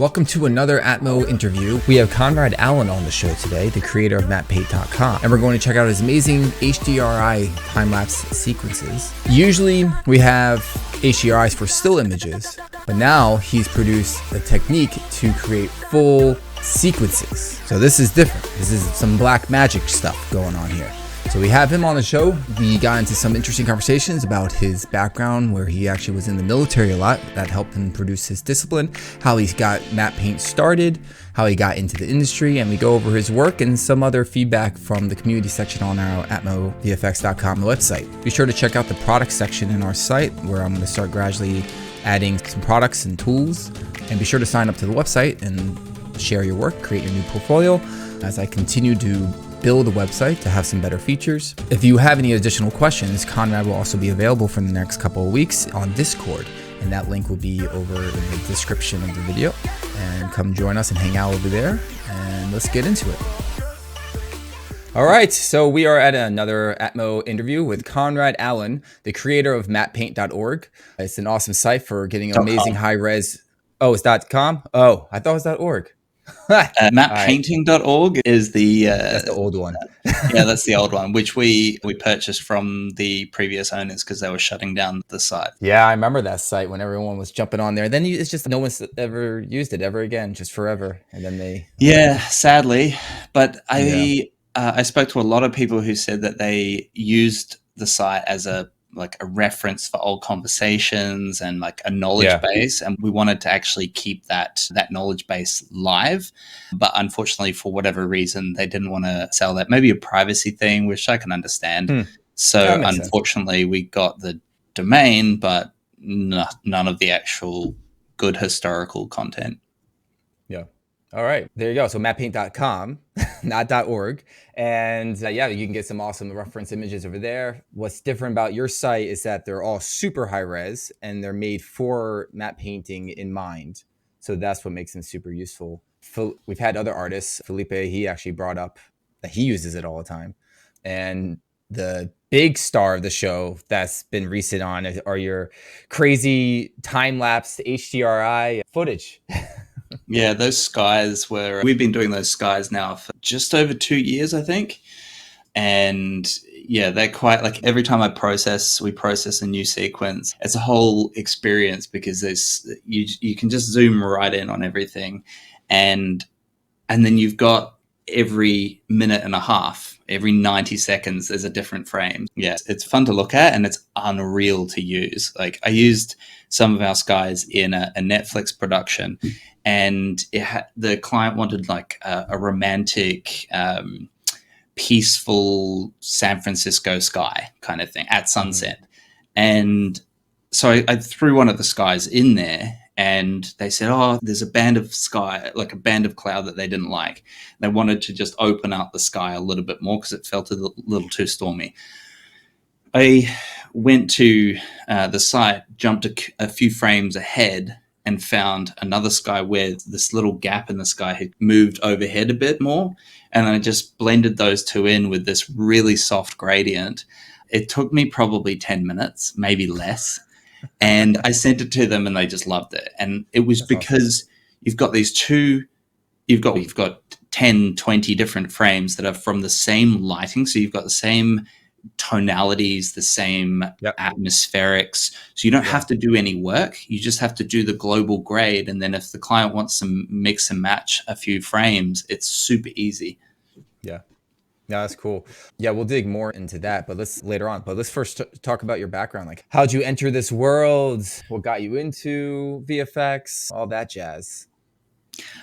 Welcome to another ATMO interview. We have Conrad Allan on the show today, the creator of MATTEPAINT.com, and we're going to check out his amazing HDRI time-lapse sequences. Usually we have HDRIs for still images, but now he's produced a technique to create full sequences. So this is different. This is some black magic stuff going on here. So we have him on the show. We got into some interesting conversations about his background, where he actually was in the military a lot. That helped him produce his discipline, how he got MATTEPAINT started, how he got into the industry, and we go over his work and some other feedback from the community section on our ATMOVFX.com website. Be sure to check out the product section in our site, where I'm going to start gradually adding some products and tools. And be sure to sign up to the website and share your work, create your new portfolio as I continue to build a website to have some better features. If you have any additional questions, Conrad will also be available for the next couple of weeks on Discord, and that link will be over in the description of the video. And come join us and hang out over there, and let's get into it. All right, so we are at another ATMO interview with Conrad Allan, the creator of MATTEPAINT.org. It's an awesome site for getting amazing high-res. Oh, it's .com? Oh, I thought it was .org. MATTEPAINTing.org is the that's the old one. Yeah, that's the old one, which we purchased from the previous owners because they were shutting down the site. Yeah, I remember that site when everyone was jumping on there. Then it's just no one's ever used it ever again, just forever. And then they sadly. But I spoke to a lot of people who said that they used the site as a reference for old conversations and like a knowledge base, and we wanted to actually keep that knowledge base live, but unfortunately for whatever reason they didn't want to sell that. Maybe a privacy thing, which I can understand. So unfortunately we got the domain, but none of the actual good historical content. All right, there you go. So MATTEPAINT.com, not .org. And you can get some awesome reference images over there. What's different about your site is that they're all super high res and they're made for matte painting in mind. So that's what makes them super useful. We've had other artists, Felipe, he actually brought up that he uses it all the time. And the big star of the show that's been recent on are your crazy time-lapse HDRI footage. Yeah, those skies we've been doing those skies now for just over 2 years, I think. And yeah, they're quite like every time we process a new sequence, it's a whole experience because you can just zoom right in on everything. And then you've got every minute and a half, every 90 seconds, there's a different frame. Yeah, it's fun to look at and it's unreal to use. Like I used some of our skies in a Netflix production, and the client wanted like a romantic, peaceful San Francisco sky kind of thing at sunset. And so I threw one of the skies in there, and they said, oh, there's a band of sky, like a band of cloud that they didn't like. They wanted to just open up the sky a little bit more because it felt a little too stormy. I went to the site, jumped a few frames ahead, and found another sky where this little gap in the sky had moved overhead a bit more. And I just blended those two in with this really soft gradient. It took me probably 10 minutes, maybe less. And I sent it to them and they just loved it. And it was because you've got you've got 10, 20 different frames that are from the same lighting. So you've got the same tonalities, the same atmospherics. So you don't have to do any work. You just have to do the global grade. And then if the client wants to mix and match a few frames, it's super easy. Yeah, that's cool. Yeah, we'll dig more into that, but later on. But let's first talk about your background. Like, how'd you enter this world? What got you into VFX? All that jazz.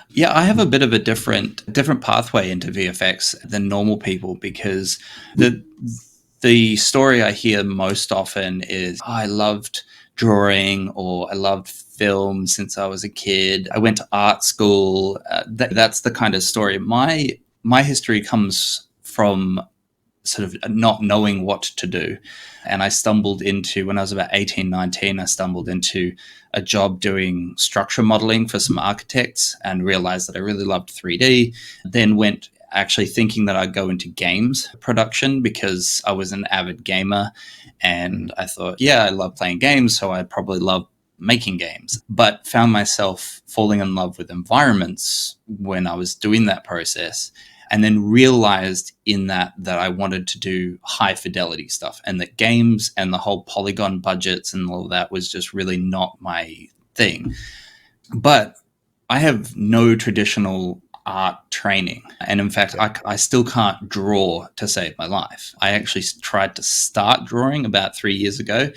Yeah, I have a bit of a different pathway into VFX than normal people, because the story I hear most often is, I loved drawing or I loved film since I was a kid. I went to art school. That's the kind of story. My history comes from sort of not knowing what to do. And I stumbled into, when I was about 18, 19, I stumbled into a job doing structure modeling for some architects and realized that I really loved 3D. Then went actually thinking that I'd go into games production because I was an avid gamer. And I thought, I love playing games, so I'd probably love making games, but found myself falling in love with environments when I was doing that process, and then realized in that I wanted to do high fidelity stuff, and that games and the whole polygon budgets and all of that was just really not my thing. But I have no traditional art training. And in fact, I still can't draw to save my life. I actually tried to start drawing about 3 years ago,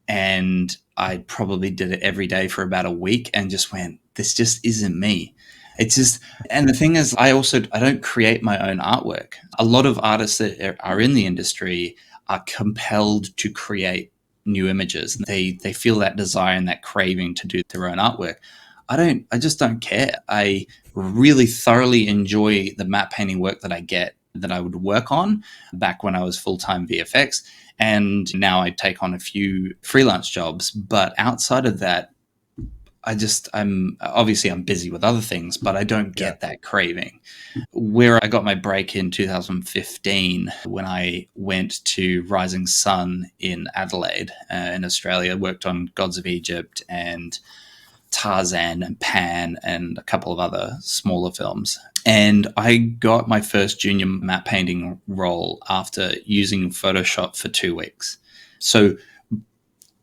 and I probably did it every day for about a week and just went, this just isn't me. It's just, and the thing is, I don't create my own artwork. A lot of artists that are in the industry are compelled to create new images. They feel that desire and that craving to do their own artwork. I just don't care. I really thoroughly enjoy the matte painting work that I get, that I would work on back when I was full-time VFX. And now I take on a few freelance jobs. But outside of that, I'm busy with other things, but I don't get that craving. Where I got my break in 2015, when I went to Rising Sun in Adelaide, in Australia, worked on Gods of Egypt and Tarzan and Pan and a couple of other smaller films. And I got my first junior matte painting role after using Photoshop for 2 weeks. So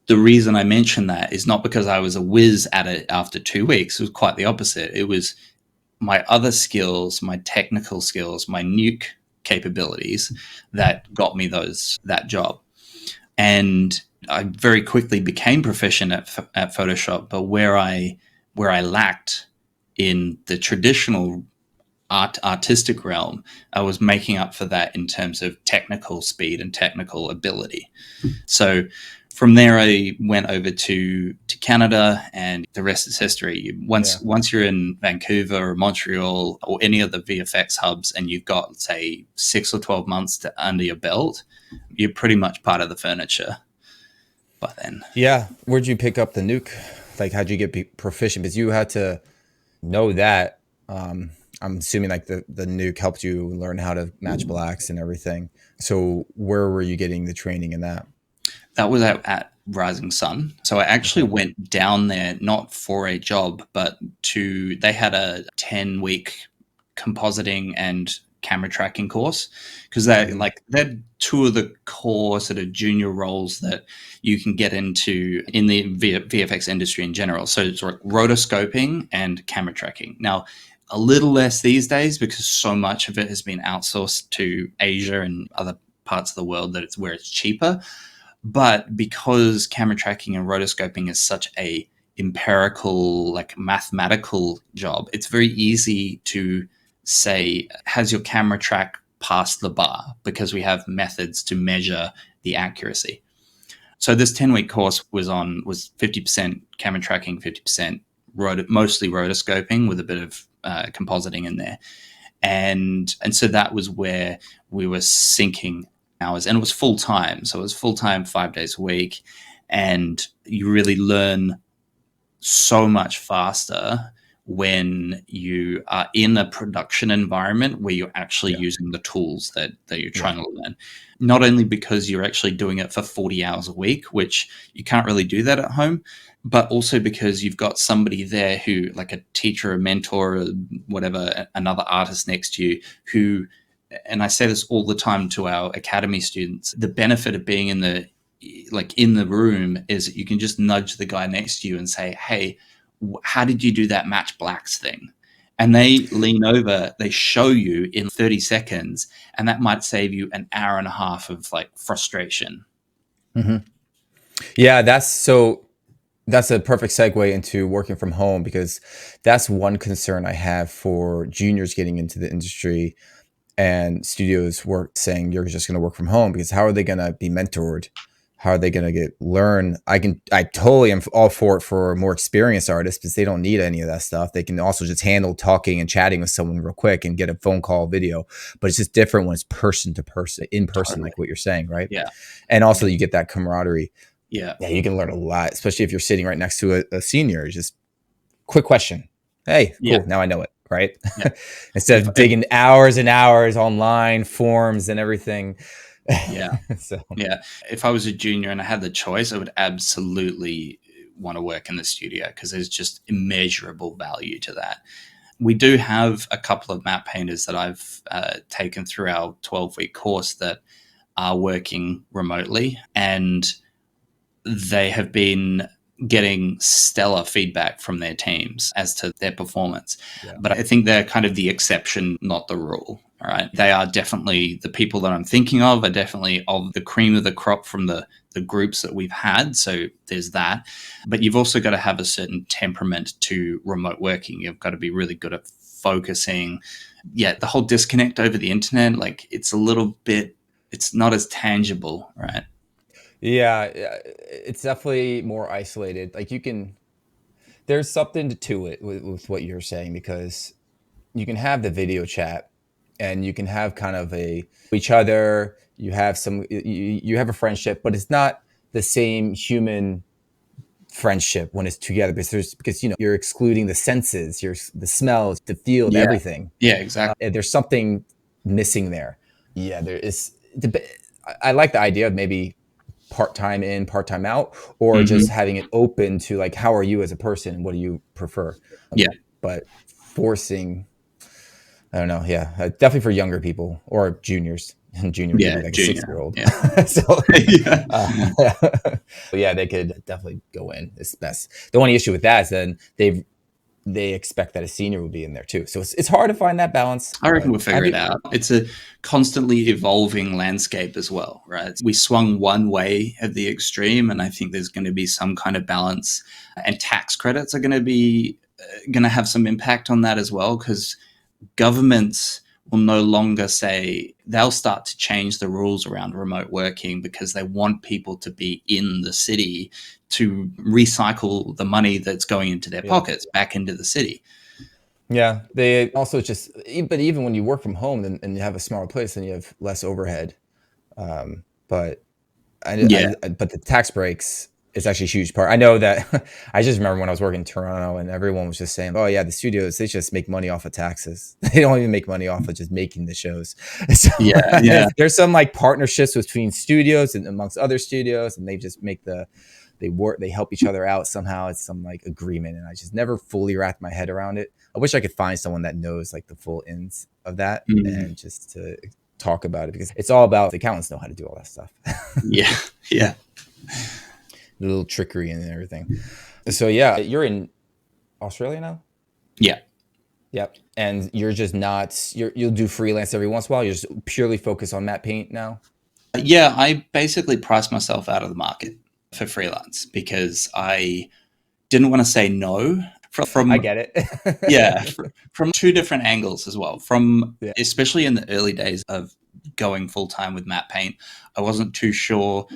the reason I mention that is not because I was a whiz at it after 2 weeks. It was quite the opposite. It was my other skills, my technical skills, my nuke capabilities that got me that job. And I very quickly became proficient at Photoshop, but where I lacked in the traditional artistic realm, I was making up for that in terms of technical speed and technical ability. So from there, I went over to Canada, and the rest is history. Once you're in Vancouver or Montreal or any of the VFX hubs, and you've got, say, 6 or 12 months under your belt, you're pretty much part of the furniture by then. Yeah. Where'd you pick up the nuke? Like, how'd you get proficient? Because you had to know that. I'm assuming like the nuke helped you learn how to match blacks and everything. So where were you getting the training in that? That was at Rising Sun. So I actually went down there not for a job, but they had a 10-week compositing and camera tracking course, because they're two of the core sort of junior roles that you can get into in the VFX industry in general. So it's like rotoscoping and camera tracking. Now, a little less these days because so much of it has been outsourced to Asia and other parts of the world that it's where it's cheaper. But because camera tracking and rotoscoping is such a empirical, like mathematical job, it's very easy to say, has your camera track passed the bar? Because we have methods to measure the accuracy. So this 10-week course was 50% camera tracking, 50% mostly rotoscoping with a bit of compositing in there. And so that was where we were sinking hours, and it was full time. So it was full time, 5 days a week. And you really learn so much faster when you are in a production environment where you're actually using the tools that you're trying to learn. Not only because you're actually doing it for 40 hours a week, which you can't really do that at home, but also because you've got somebody there who, like a teacher, a mentor, or whatever, another artist next to you who, and I say this all the time to our academy students, the benefit of being in the room is that you can just nudge the guy next to you and say, hey, how did you do that match blacks thing? And they lean over, they show you in 30 seconds, and that might save you an hour and a half of like frustration. Mm-hmm. Yeah, that's a perfect segue into working from home, because that's one concern I have for juniors getting into the industry, and studios saying you're just going to work from home, because how are they going to be mentored? How are they going to learn? I totally am all for it for more experienced artists, because they don't need any of that stuff. They can also just handle talking and chatting with someone real quick and get a phone call video. But it's just different when it's person to person, in person, totally. Like what you're saying, right? Yeah. And also you get that camaraderie. Yeah. You can learn a lot, especially if you're sitting right next to a senior. Just quick question. Hey, cool. Now I know it, right? Yeah. Instead of digging hours and hours online, forms and everything. Yeah. If I was a junior and I had the choice, I would absolutely want to work in the studio because there's just immeasurable value to that. We do have a couple of matte painters that I've taken through our 12-week course that are working remotely, and they have been getting stellar feedback from their teams as to their performance. Yeah. But I think they're kind of the exception, not the rule. All right. They are definitely the people that I'm thinking of, are definitely of the cream of the crop from the groups that we've had. So there's that. But you've also got to have a certain temperament to remote working. You've got to be really good at focusing. Yeah, the whole disconnect over the internet, like it's a little bit, it's not as tangible, right? Yeah, it's definitely more isolated. Like there's something to it with what you're saying, because you can have the video chat and you can have kind of each other, you have you have a friendship, but it's not the same human friendship when it's together, because you're excluding the senses, the smells, the feel, everything. Yeah, exactly. There's something missing there. Yeah, there is. I like the idea of maybe part-time in, part-time out, or just having it open to like, how are you as a person? What do you prefer? Yeah. But forcing, I don't know. Yeah. Definitely for younger people or juniors. Junior, maybe like junior, a 6-year-old. Yeah. So, yeah, they could definitely go in. It's best. The only issue with that is then they expect that a senior will be in there too. So it's hard to find that balance. I reckon we'll figure it out. It's a constantly evolving landscape as well, right? We swung one way at the extreme, and I think there's going to be some kind of balance, and tax credits are going to have some impact on that as well, because governments will no longer say, they'll start to change the rules around remote working because they want people to be in the city to recycle the money that's going into their pockets back into the city. Yeah, they also but even when you work from home and you have a smaller place, then you have less overhead. But the tax breaks is actually a huge part. I know that I just remember when I was working in Toronto and everyone was just saying, oh yeah, the studios, they just make money off of taxes. They don't even make money off of just making the shows. So, there's some like partnerships between studios and amongst other studios, and they just make they help each other out somehow. It's some like agreement, and I just never fully wrapped my head around it. I wish I could find someone that knows like the full ins of that and just to talk about it, because it's all about the accountants know how to do all that stuff. Yeah. The little trickery and everything. So yeah, you're in Australia now? Yeah. Yep. And you're just you'll do freelance every once in a while. You're just purely focused on matte paint now? Yeah, I basically priced myself out of the market for freelance because I didn't want to say no. I get it. Yeah, from two different angles as well. Especially in the early days of going full time with matte paint, I wasn't too sure.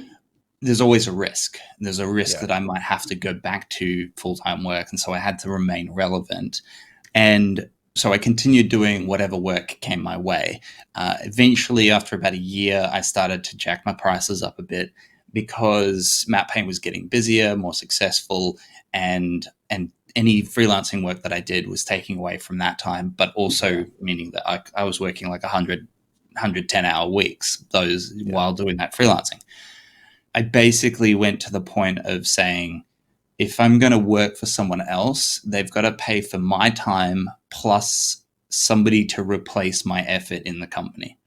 There's always a risk. There's a risk that I might have to go back to full-time work. And so I had to remain relevant. And so I continued doing whatever work came my way. Eventually, after about a year, I started to jack my prices up a bit because matte paint was getting busier, more successful, and any freelancing work that I did was taking away from that time, but also meaning that I was working like 110-hour weeks, while doing that freelancing. I basically went to the point of saying, if I'm going to work for someone else, they've got to pay for my time plus somebody to replace my effort in the company,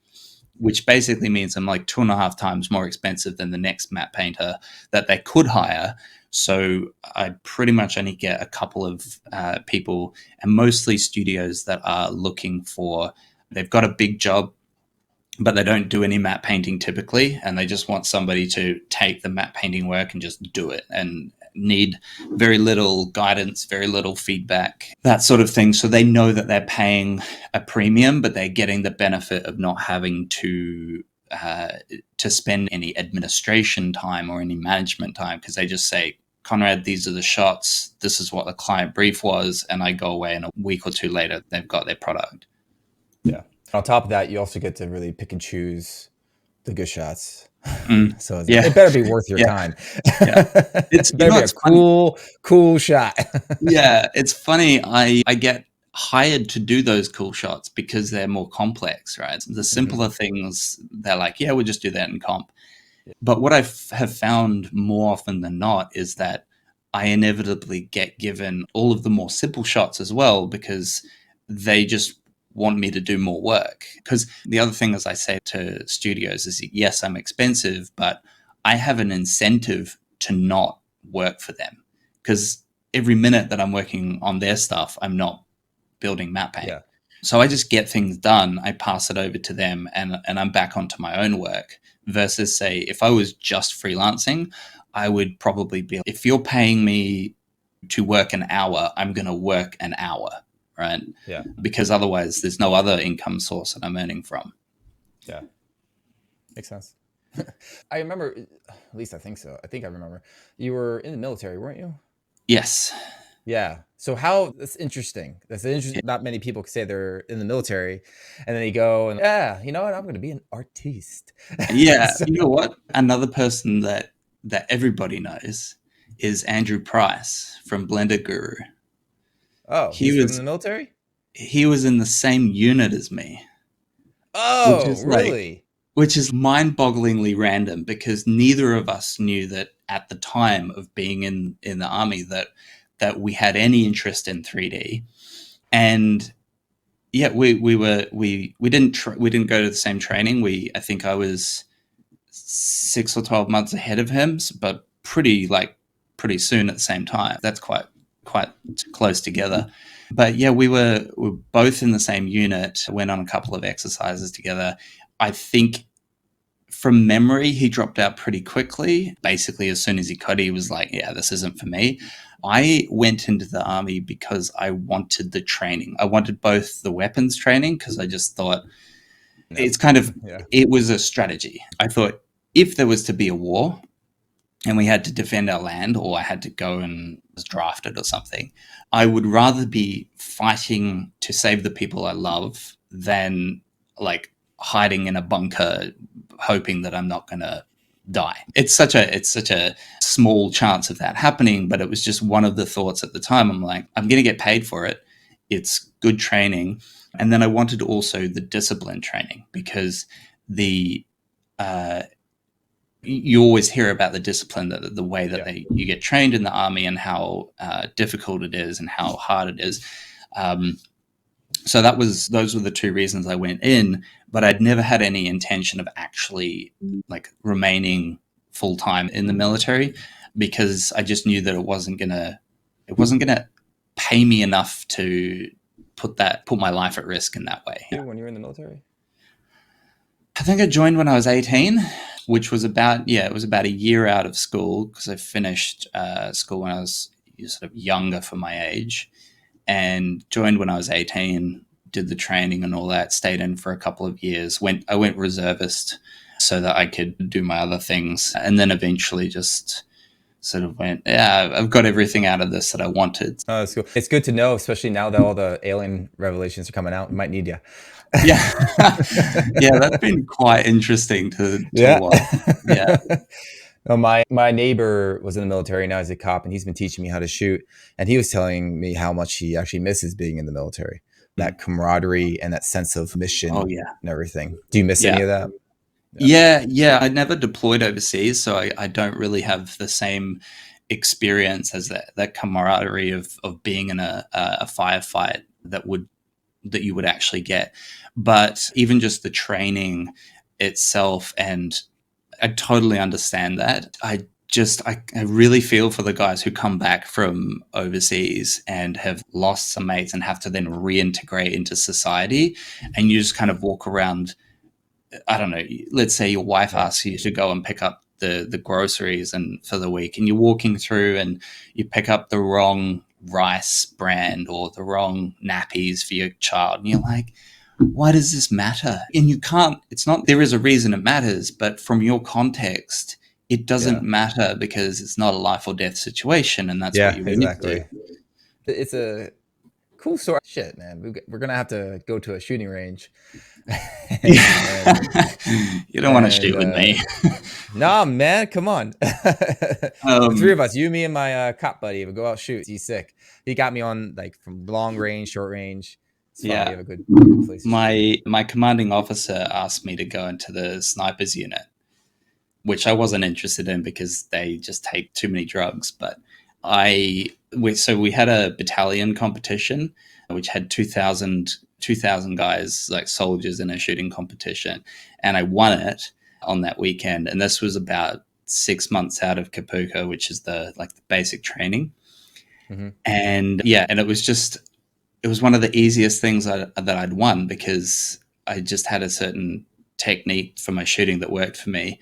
which basically means I'm like 2.5 times more expensive than the next matte painter that they could hire. So I pretty much only get a couple of people, and mostly studios that are looking for, they've got a big job, but they don't do any matte painting typically, and they just want somebody to take the matte painting work and just do it, and need very little guidance, very little feedback, that sort of thing. So they know that they're paying a premium, but they're getting the benefit of not having to spend any administration time or any management time, because they just say, Conrad, these are the shots, this is what the client brief was, and I go away, and a week or two later, they've got their product. Yeah. On top of that, you also get to really pick and choose the good shots. So it better be worth your time. It's better be a cool shot. Yeah, it's funny. I get hired to do those cool shots because they're more complex, right? The simpler things, they're like, yeah, we'll just do that in comp. But what I have found more often than not is that I inevitably get given all of the more simple shots as well, because they just want me to do more work. Because the other thing, as I say to studios, is yes, I'm expensive, but I have an incentive to not work for them, because every minute that I'm working on their stuff, I'm not building matte paint. Yeah. So I just get things done, I pass it over to them, and I'm back onto my own work. Versus, say, if I was just freelancing, I would probably be, if you're paying me to work an hour, I'm going to work an hour, right? Yeah. Because otherwise there's no other income source that I'm earning from. Yeah. Makes sense. I remember, at least I think so. I think I remember you were in the military, weren't you? Yes. Yeah. So that's interesting. That's interesting. Not many people can say they're in the military and then they go and, yeah, you know what? I'm going to be an artiste. Yeah. So, You know what? Another person that everybody knows is Andrew Price from Blender Guru. oh, He he's from was the military? he was in the same unit as me, which Oh, is like really? which is mind-bogglingly random, because neither of us knew that at the time of being in the army that we had any interest in 3D. And yeah, we didn't go to the same training. I think I was 6 or 12 months ahead of him, but pretty soon at the same time. That's quite close together. But yeah, we were both in the same unit, went on a couple of exercises together. I think from memory, he dropped out pretty quickly. Basically, as soon as he could, he was like, yeah, this isn't for me. I went into the army because I wanted the training. I wanted both the weapons training, because I just thought it's kind of, Yeah. it was a strategy. I thought if there was to be a war and we had to defend our land, or I had to go and was drafted or something, I would rather be fighting to save the people I love than like hiding in a bunker hoping that I'm not going to die. It's such a small chance of that happening, but it was just one of the thoughts at the time. I'm like, I'm going to get paid for it. It's good training. And then I wanted also the discipline training, because you always hear about the discipline, that the way that you get trained in the army, and how difficult it is and how hard it is. So those were the two reasons I went in, but I'd never had any intention of actually like remaining full time in the military, because I just knew that it wasn't gonna pay me enough to put my life at risk in that way. When you were in the military? I think I joined when I was 18, which was about a year out of school, because I finished school when I was sort of younger for my age, and joined when I was 18, did the training and all that, stayed in for a couple of years. I went reservist so that I could do my other things, and then eventually just sort of went, yeah, I've got everything out of this that I wanted. Oh, that's cool. It's good to know, especially now that all the alien revelations are coming out. We might need you. Yeah. Yeah, that's been quite interesting to Yeah. watch. Yeah. No, my neighbor was in the military, now he's a cop, and he's been teaching me how to shoot. And he was telling me how much he actually misses being in the military, that camaraderie and that sense of mission. Oh, yeah. And everything. Do you miss any of that? Yeah. I never deployed overseas, so I don't really have the same experience as that camaraderie of being in a firefight that you would actually get. But even just the training itself, and I totally understand that. I really feel for the guys who come back from overseas and have lost some mates and have to then reintegrate into society. And you just kind of walk around, I don't know, let's say your wife asks you to go and pick up the groceries and for the week, and you're walking through and you pick up the wrong rice brand or the wrong nappies for your child. And you're like, why does this matter? And there is a reason it matters, but from your context, it doesn't matter, because it's not a life or death situation. And that's what you need to do. It's a cool story. Shit, man. We're going to have to go to a shooting range. You don't want to shoot with me. Nah, man, come on. The three of us, you, me, and my cop buddy, would go out shoot. He's sick. He got me on like from long range, short range. It's fun. Yeah. You have a good place to shoot. My commanding officer asked me to go into the snipers unit, which I wasn't interested in because they just take too many drugs. But So we had a battalion competition, which had 2,000 guys, like soldiers, in a shooting competition, and I won it on that weekend. And this was about 6 months out of Kapuka, which is the basic training. Mm-hmm. And yeah, and it was one of the easiest things that I'd won, because I just had a certain technique for my shooting that worked for me.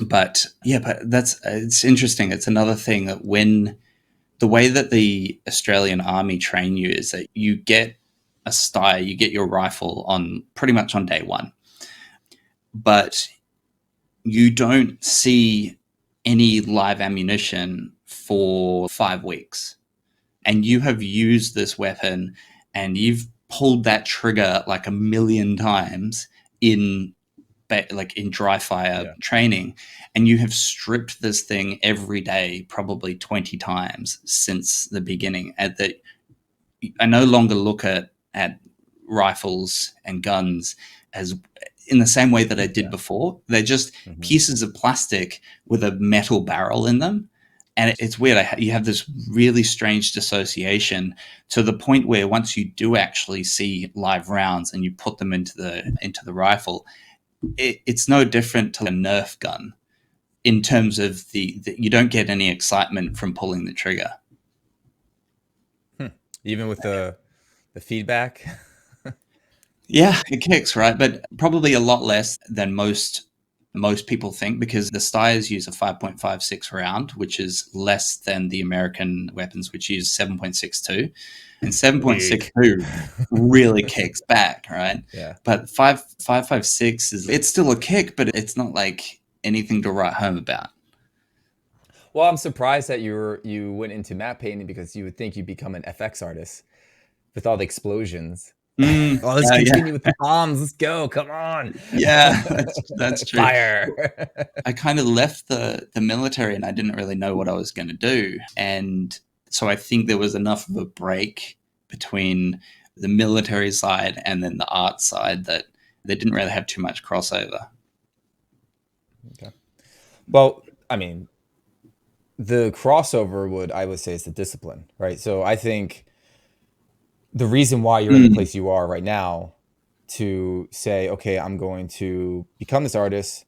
But yeah, it's interesting. It's another thing that when the way that the Australian Army train you is that you get a style, you get your rifle on pretty much on day one, but you don't see any live ammunition for 5 weeks. And you have used this weapon and you've pulled that trigger like a million times in dry fire training, and you have stripped this thing every day probably 20 times since the beginning. At that, I no longer look at rifles and guns as in the same way that I did before. They're just pieces of plastic with a metal barrel in them. And it's weird. You have this really strange dissociation, to the point where once you do actually see live rounds and you put them into the rifle, it's no different to a Nerf gun in terms of the you don't get any excitement from pulling the trigger. Even with the feedback. Yeah, it kicks, right? But probably a lot less than most people think, because the Styres use a 5.56 round, which is less than the American weapons, which use 7.62. And 7.62 really kicks back, right? Yeah. But 5.56 it's still a kick, but it's not like anything to write home about. Well, I'm surprised that you went into matte painting, because you would think you'd become an FX artist with all the explosions. Let's continue with the bombs. Let's go. Come on. Yeah, that's true. Fire. I kind of left the military and I didn't really know what I was going to do. And so I think there was enough of a break between the military side and then the art side that they didn't really have too much crossover. Okay. Well, I mean, the crossover I would say is the discipline, right? So I think the reason why you're in the place you are right now, to say, okay, I'm going to become this artist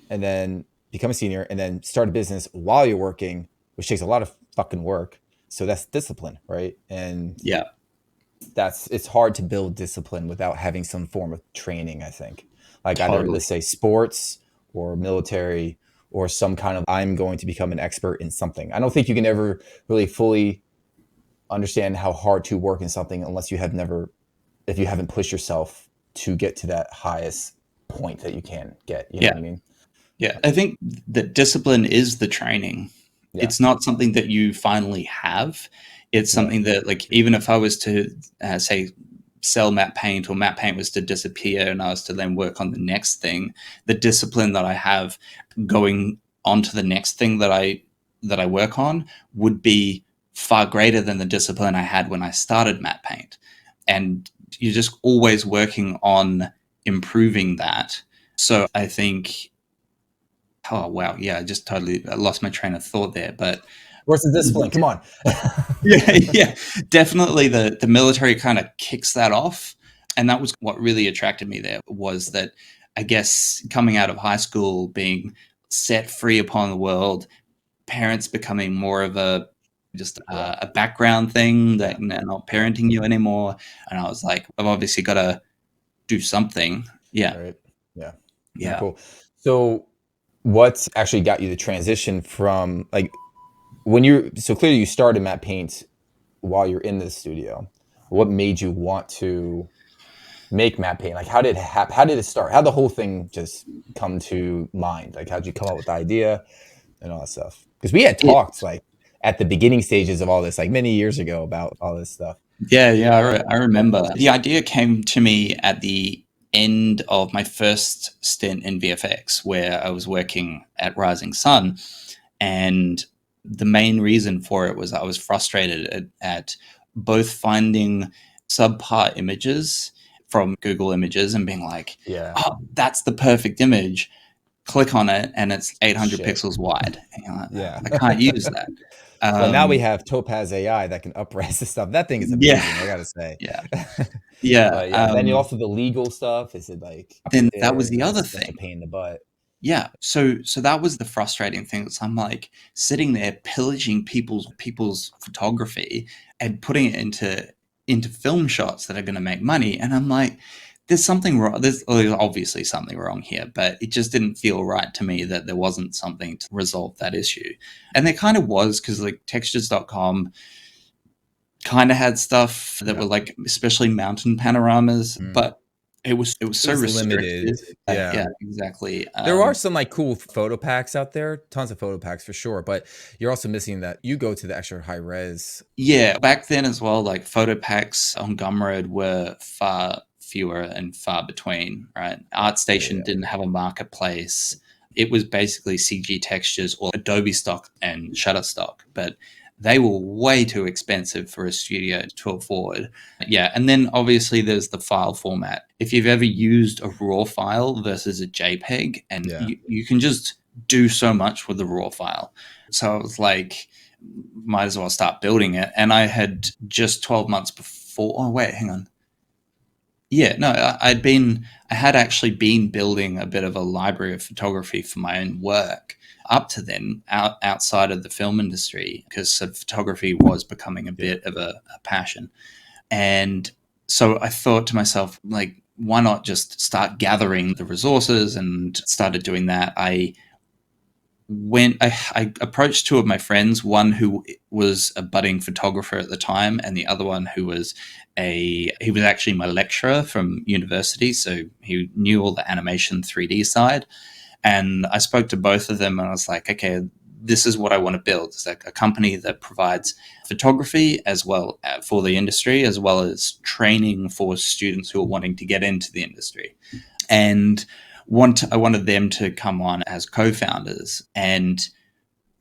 and then become a senior and then start a business while you're working, which takes a lot of fucking work. So that's discipline, right? And yeah, it's hard to build discipline without having some form of training, I think. Like totally. Either, let's say, sports or military, or some kind of, I'm going to become an expert in something. I don't think you can ever really fully understand how hard to work in something unless you if you haven't pushed yourself to get to that highest point that you can get. You know what I mean? Yeah. I think that discipline is the training. Yeah. It's not something that you finally have. It's something that, like, even if I was to say sell matte paint, or matte paint was to disappear and I was to then work on the next thing, the discipline that I have going on to the next thing that I work on would be far greater than the discipline I had when I started matte paint. And you're just always working on improving that. So I think, oh wow, yeah, I just totally lost my train of thought there. But where's the discipline? Come on. yeah, definitely the military kind of kicks that off. And that was what really attracted me there, was that, I guess, coming out of high school, being set free upon the world, parents becoming more of a background thing, that they're not parenting you anymore. And I was like, I've obviously got to do something. Yeah. Right. Yeah. Yeah. Cool. So what's actually got you the transition from, like, so clearly you started matte paint while you're in the studio. What made you want to make matte paint? Like, how did it start? How did the whole thing just come to mind? Like, how'd you come up with the idea and all that stuff? Because we had talked like at the beginning stages of all this, like many years ago, about all this stuff. Yeah. I remember. The idea came to me at the end of my first stint in VFX, where I was working at Rising Sun. And the main reason for it was I was frustrated at both finding subpar images from Google Images and being like, oh, that's the perfect image. Click on it and it's 800 pixels wide. And you're like, I can't use that. Well, now we Um, have Topaz AI that can upres the stuff. That thing is yeah, amazing, I gotta say. yeah, yeah. But yeah, then you also the legal stuff. Is it like Then that was operative? the Is other it just a thing. pain in the butt? Yeah. So that was the frustrating thing. So I'm like sitting there pillaging people's photography and putting it into film shots that are going to make money. And I'm like, there's something wrong. There's obviously something wrong here, but it just didn't feel right to me that there wasn't something to resolve that issue. And there kind of was, because like textures.com kind of had stuff that were Yeah. like especially mountain panoramas, Mm. but it was It so was limited. restrictive. Yeah. Yeah, exactly. There are some like cool photo packs out there, tons of photo packs for sure, but you're also missing that you go to the extra high res. Yeah, back then as well, like photo packs on Gumroad were far fewer and far between, right? Yeah, ArtStation yeah. didn't have a marketplace. It was basically CG textures or Adobe stock and Shutterstock, but they were way too expensive for a studio to afford. Yeah, and then obviously there's the file format. If you've ever used a RAW file versus a JPEG, and Yeah. you can just do so much with the RAW file. So I was like, might as well start building it. And I had just 12 months before. Oh, wait, hang on. Yeah, no, I had actually been building a bit of a library of photography for my own work up to then outside of the film industry because photography was becoming a Yeah. bit of a passion. And so I thought to myself, like, why not just start gathering the resources and started doing that. I approached two of my friends, one who was a budding photographer at the time, and the other one who was he was actually my lecturer from university, so he knew all the animation 3D side. And I spoke to both of them, and I was like, okay, this is what I want to build. It's like a company that provides photography as well for the industry, as well as training for students who are wanting to get into the industry. And I wanted them to come on as co-founders, and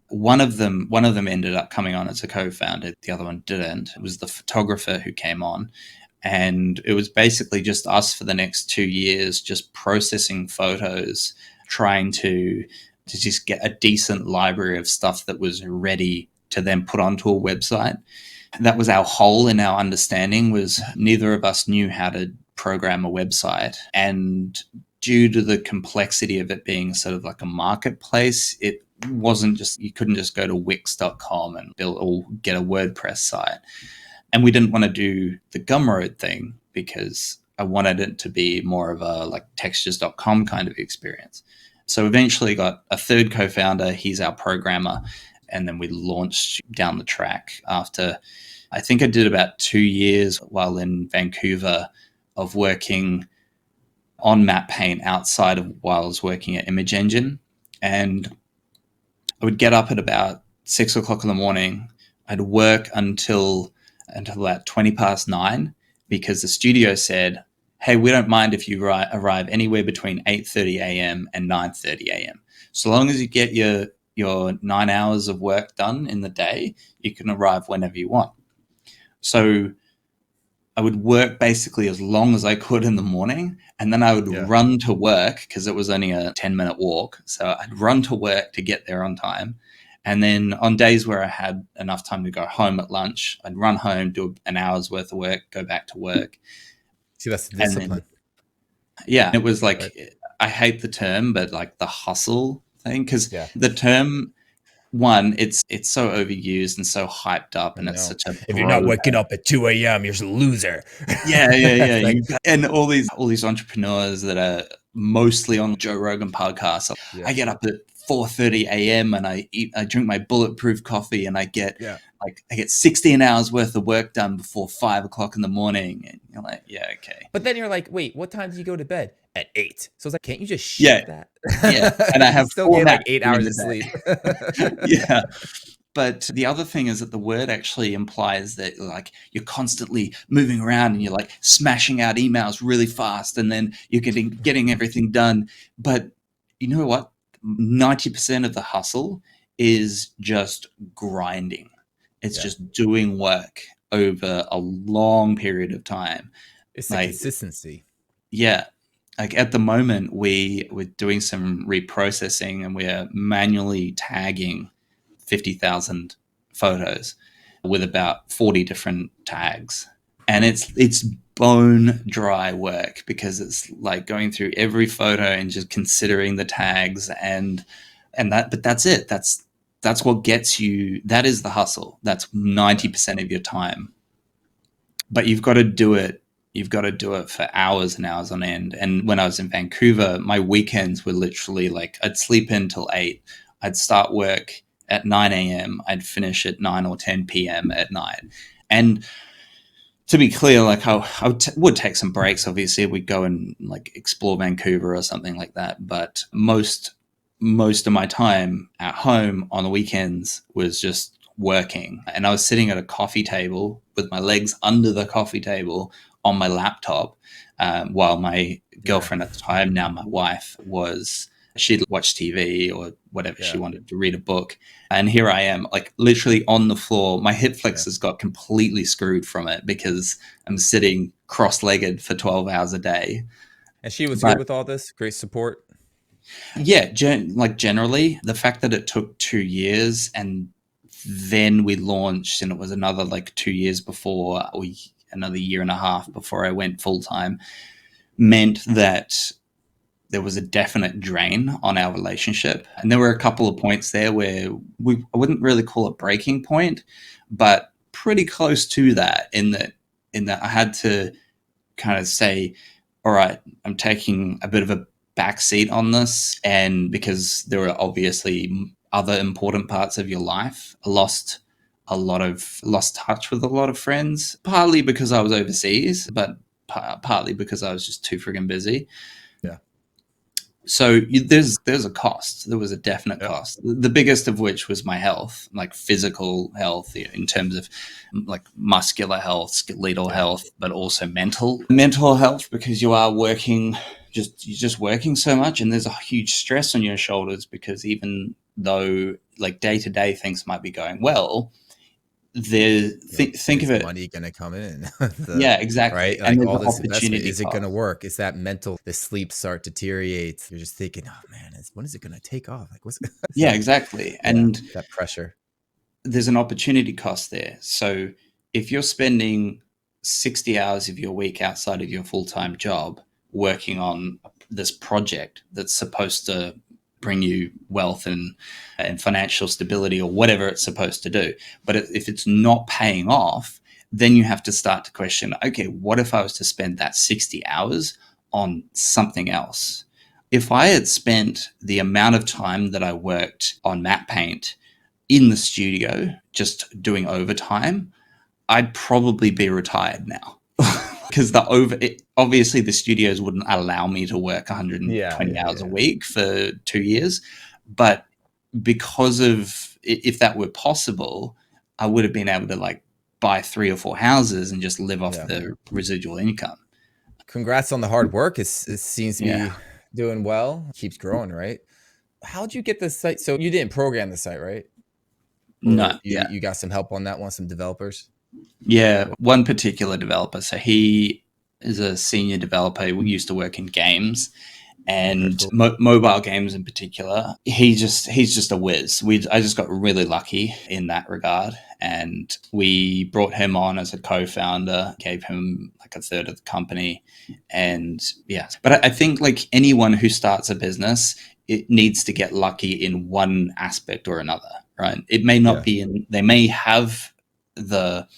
one of them ended up coming on as a co-founder. The other one didn't. It was the photographer who came on, and it was basically just us for the next 2 years, just processing photos, trying to just get a decent library of stuff that was ready to then put onto a website. That was our hole in our understanding, was neither of us knew how to program a website. And due to the complexity of it being sort of like a marketplace, it wasn't just, you couldn't just go to wix.com and build or get a WordPress site. And we didn't want to do the Gumroad thing because I wanted it to be more of a like textures.com kind of experience. So eventually got a third co-founder. He's our programmer. And then we launched down the track after, I think I did about 2 years while in Vancouver of working on MATTEPAINT outside of while I was working at Image Engine. And I would get up at about 6 o'clock in the morning. I'd work until about 20 past 9 because the studio said, hey, we don't mind if you arrive anywhere between 8:30 a.m. and 9:30 a.m. So long as you get your 9 hours of work done in the day, you can arrive whenever you want. So I would work basically as long as I could in the morning, and then I would Yeah. run to work because it was only a 10-minute walk. So I'd run to work to get there on time. And then on days where I had enough time to go home at lunch, I'd run home, do an hour's worth of work, go back to work. See, that's the And then, discipline, yeah, it was right? like, I hate the term, but like the hustle thing, because Yeah. the term, one, it's so overused and so hyped up, I and it's know. such a If you're not bro. waking up at 2 a.m., you're a loser. Yeah, yeah, yeah. It's like, And all these entrepreneurs that are mostly on Joe Rogan podcasts. I yeah. get up at 4:30 a.m. and I drink my bulletproof coffee, and Yeah. I get 16 hours worth of work done before 5 o'clock in the morning. And you're like, yeah, okay. But then you're like, wait, what time do you go to bed? At 8. So it's like, can't you just Yeah, shift that? yeah. And I You have still four get like naps 8 hours during of sleep. the day. Yeah. But the other thing is that the word actually implies that like you're constantly moving around and you're like smashing out emails really fast, and then you're getting everything done. But you know what? 90% of the hustle is just grinding. It's Yeah. just doing work over a long period of time. It's the Like, consistency. yeah, like at the moment we're doing some reprocessing and we're manually tagging 50,000 photos with about 40 different tags. And it's bone dry work, because it's like going through every photo and just considering the tags and that, but that's it. That's what gets you. That is the hustle. That's 90% of your time. But you've got to do it. You've got to do it for hours and hours on end. And when I was in Vancouver, my weekends were literally like, I'd sleep in till 8. I'd start work at 9 a.m. I'd finish at 9 or 10 p.m. at night. And to be clear, like I would take some breaks. Obviously, we'd go and like explore Vancouver or something like that. But most of my time at home on the weekends was just working. And I was sitting at a coffee table with my legs under the coffee table on my laptop, while my girlfriend at the time, now my wife, she'd watch TV or whatever she wanted, to read a book. And here I am, like literally on the floor. My hip flexors got completely screwed from it because I'm sitting cross-legged for 12 hours a day. And she was good with all this? Great support? Yeah, generally, the fact that it took 2 years and then we launched, and it was another like 2 years before, another year and a half before I went full-time, meant that there was a definite drain on our relationship. And there were a couple of points there where I wouldn't really call it breaking point, but pretty close to that, in that I had to kind of say, all right, I'm taking a bit of a backseat on this. And because there were obviously other important parts of your life, I lost touch with a lot of friends, partly because I was overseas, but partly because I was just too friggin' busy. Yeah. So there's a cost. There was a definite cost. The biggest of which was my health, like physical health, in terms of like muscular health, skeletal health, but also mental health, because you are working, you're just working so much, and there's a huge stress on your shoulders, because even though like day to day things might be going well, think of it, money gonna come in. Yeah, exactly. Right, And like there's all the this investment, opportunity is it gonna cost. work? Is that mental? The sleep start deteriorates. You're just thinking, oh man, when is it gonna take off? Like what's Yeah, so exactly. yeah, And that pressure. there's an opportunity cost there. So if you're spending 60 hours of your week outside of your full-time job working on this project that's supposed to bring you wealth and financial stability, or whatever it's supposed to do, but if it's not paying off, then you have to start to question, okay, what if I was to spend that 60 hours on something else? If I had spent the amount of time that I worked on MATTEPAINT in the studio just doing overtime, I'd probably be retired now. Because obviously the studios wouldn't allow me to work 120 hours a week for 2 years, but because of, if that were possible, I would have been able to like buy 3 or 4 houses and just live off the residual income. Congrats on the hard work. It seems to be doing well. Keeps growing, right? How'd you get the site? So you didn't program the site, right? No, Or you got some help on that one, some developers? Yeah, one particular developer. So he is a senior developer who used to work in games, and mobile games in particular. He's just a whiz. I just got really lucky in that regard, and we brought him on as a co-founder, gave him like a third of the company, and yeah. But I think like anyone who starts a business, it needs to get lucky in one aspect or another, right? It may not be in. They may have the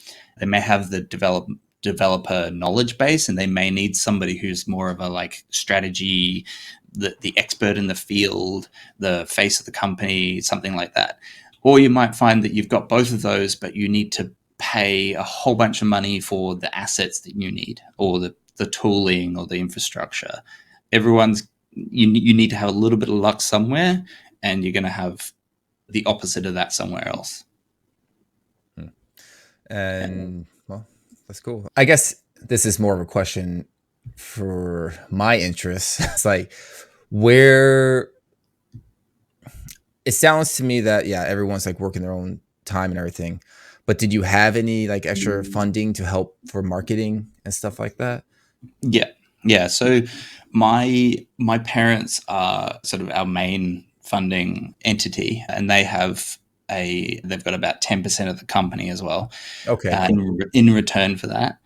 developer knowledge base, and they may need somebody who's more of a like strategy, the expert in the field, the face of the company, something like that. Or you might find that you've got both of those, but you need to pay a whole bunch of money for the assets that you need, or the tooling or the infrastructure. You need to have a little bit of luck somewhere, and you're going to have the opposite of that somewhere else. And well, that's cool. I guess this is more of a question for my interests. It's like, where it sounds to me that everyone's like working their own time and everything, but did you have any like extra funding to help for marketing and stuff like that? Yeah. So my parents are sort of our main funding entity, and they have they've got about 10% of the company as well, Okay. in return for that.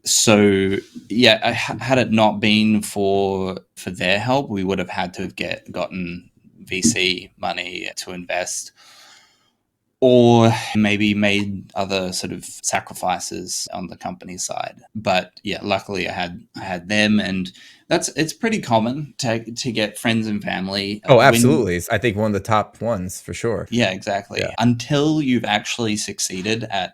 So yeah, had it not been for their help, we would have had to have gotten VC money to invest, or maybe made other sort of sacrifices on the company side. But yeah, luckily I had them, and it's pretty common to get friends and family. Oh, absolutely. It's, I think, one of the top ones for sure. Yeah, exactly. Yeah. Until you've actually succeeded at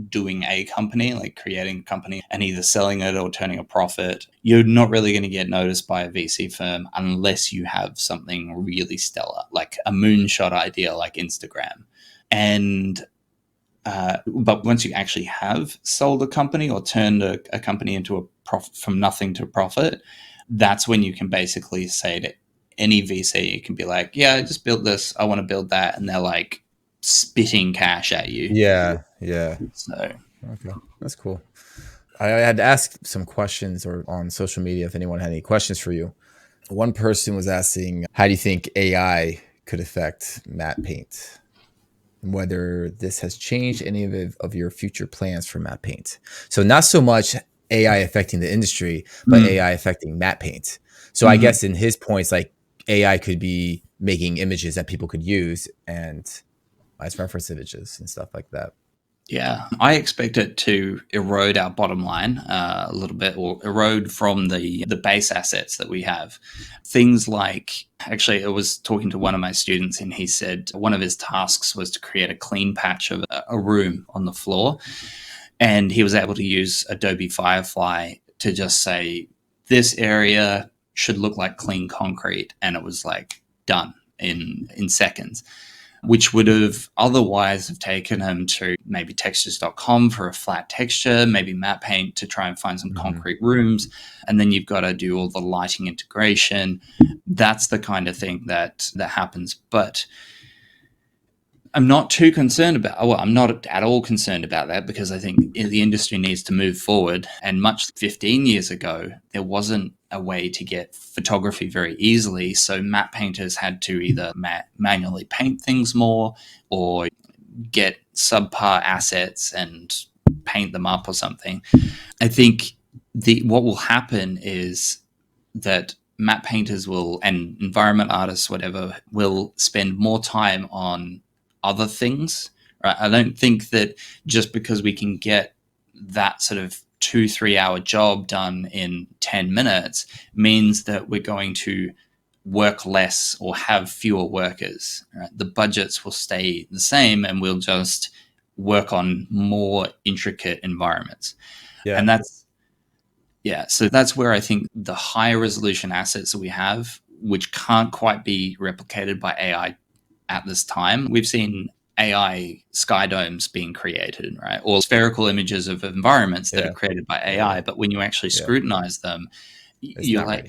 doing a company, like creating a company and either selling it or turning a profit, you're not really going to get noticed by a VC firm unless you have something really stellar, like a moonshot idea like Instagram. And but once you actually have sold a company or turned a company into a profit from nothing to profit, that's when you can basically say to any VC, you can be like, yeah, I just built this, I want to build that. And they're like spitting cash at you. Yeah. Yeah. So, Okay. That's cool. I had to ask some questions or on social media if anyone had any questions for you. One person was asking, how do you think AI could affect matte paint? Whether this has changed any of your future plans for matte paint. So not so much AI affecting the industry, but AI affecting matte paint. So I guess in his points, like AI could be making images that people could use and as reference images and stuff like that. yeah, I expect it to erode our bottom line a little bit, or erode from the base assets that we have. Things like, actually, I was talking to one of my students, and he said one of his tasks was to create a clean patch of a room on the floor, and he was able to use Adobe Firefly to just say, this area should look like clean concrete, and it was like done in seconds, which would have otherwise have taken him to maybe textures.com for a flat texture, maybe MATTEPAINT to try and find some concrete rooms. And then you've got to do all the lighting integration. That's the kind of thing that happens. But I'm not too concerned about, well, I'm not at all concerned about that, because I think the industry needs to move forward. And much 15 years ago, there wasn't a way to get photography very easily. So matte painters had to either manually paint things more or get subpar assets and paint them up or something. I think what will happen is that matte painters will, and environment artists, whatever, will spend more time on other things. Right? I don't think that just because we can get that sort of 2-3 hour job done in 10 minutes means that we're going to work less or have fewer workers. Right? The budgets will stay the same, and we'll just work on more intricate environments. Yeah. And so that's where I think the higher resolution assets that we have, which can't quite be replicated by AI at this time. We've seen AI sky domes being created, right? Or spherical images of environments that are created by AI. But when you actually scrutinize them, you're like,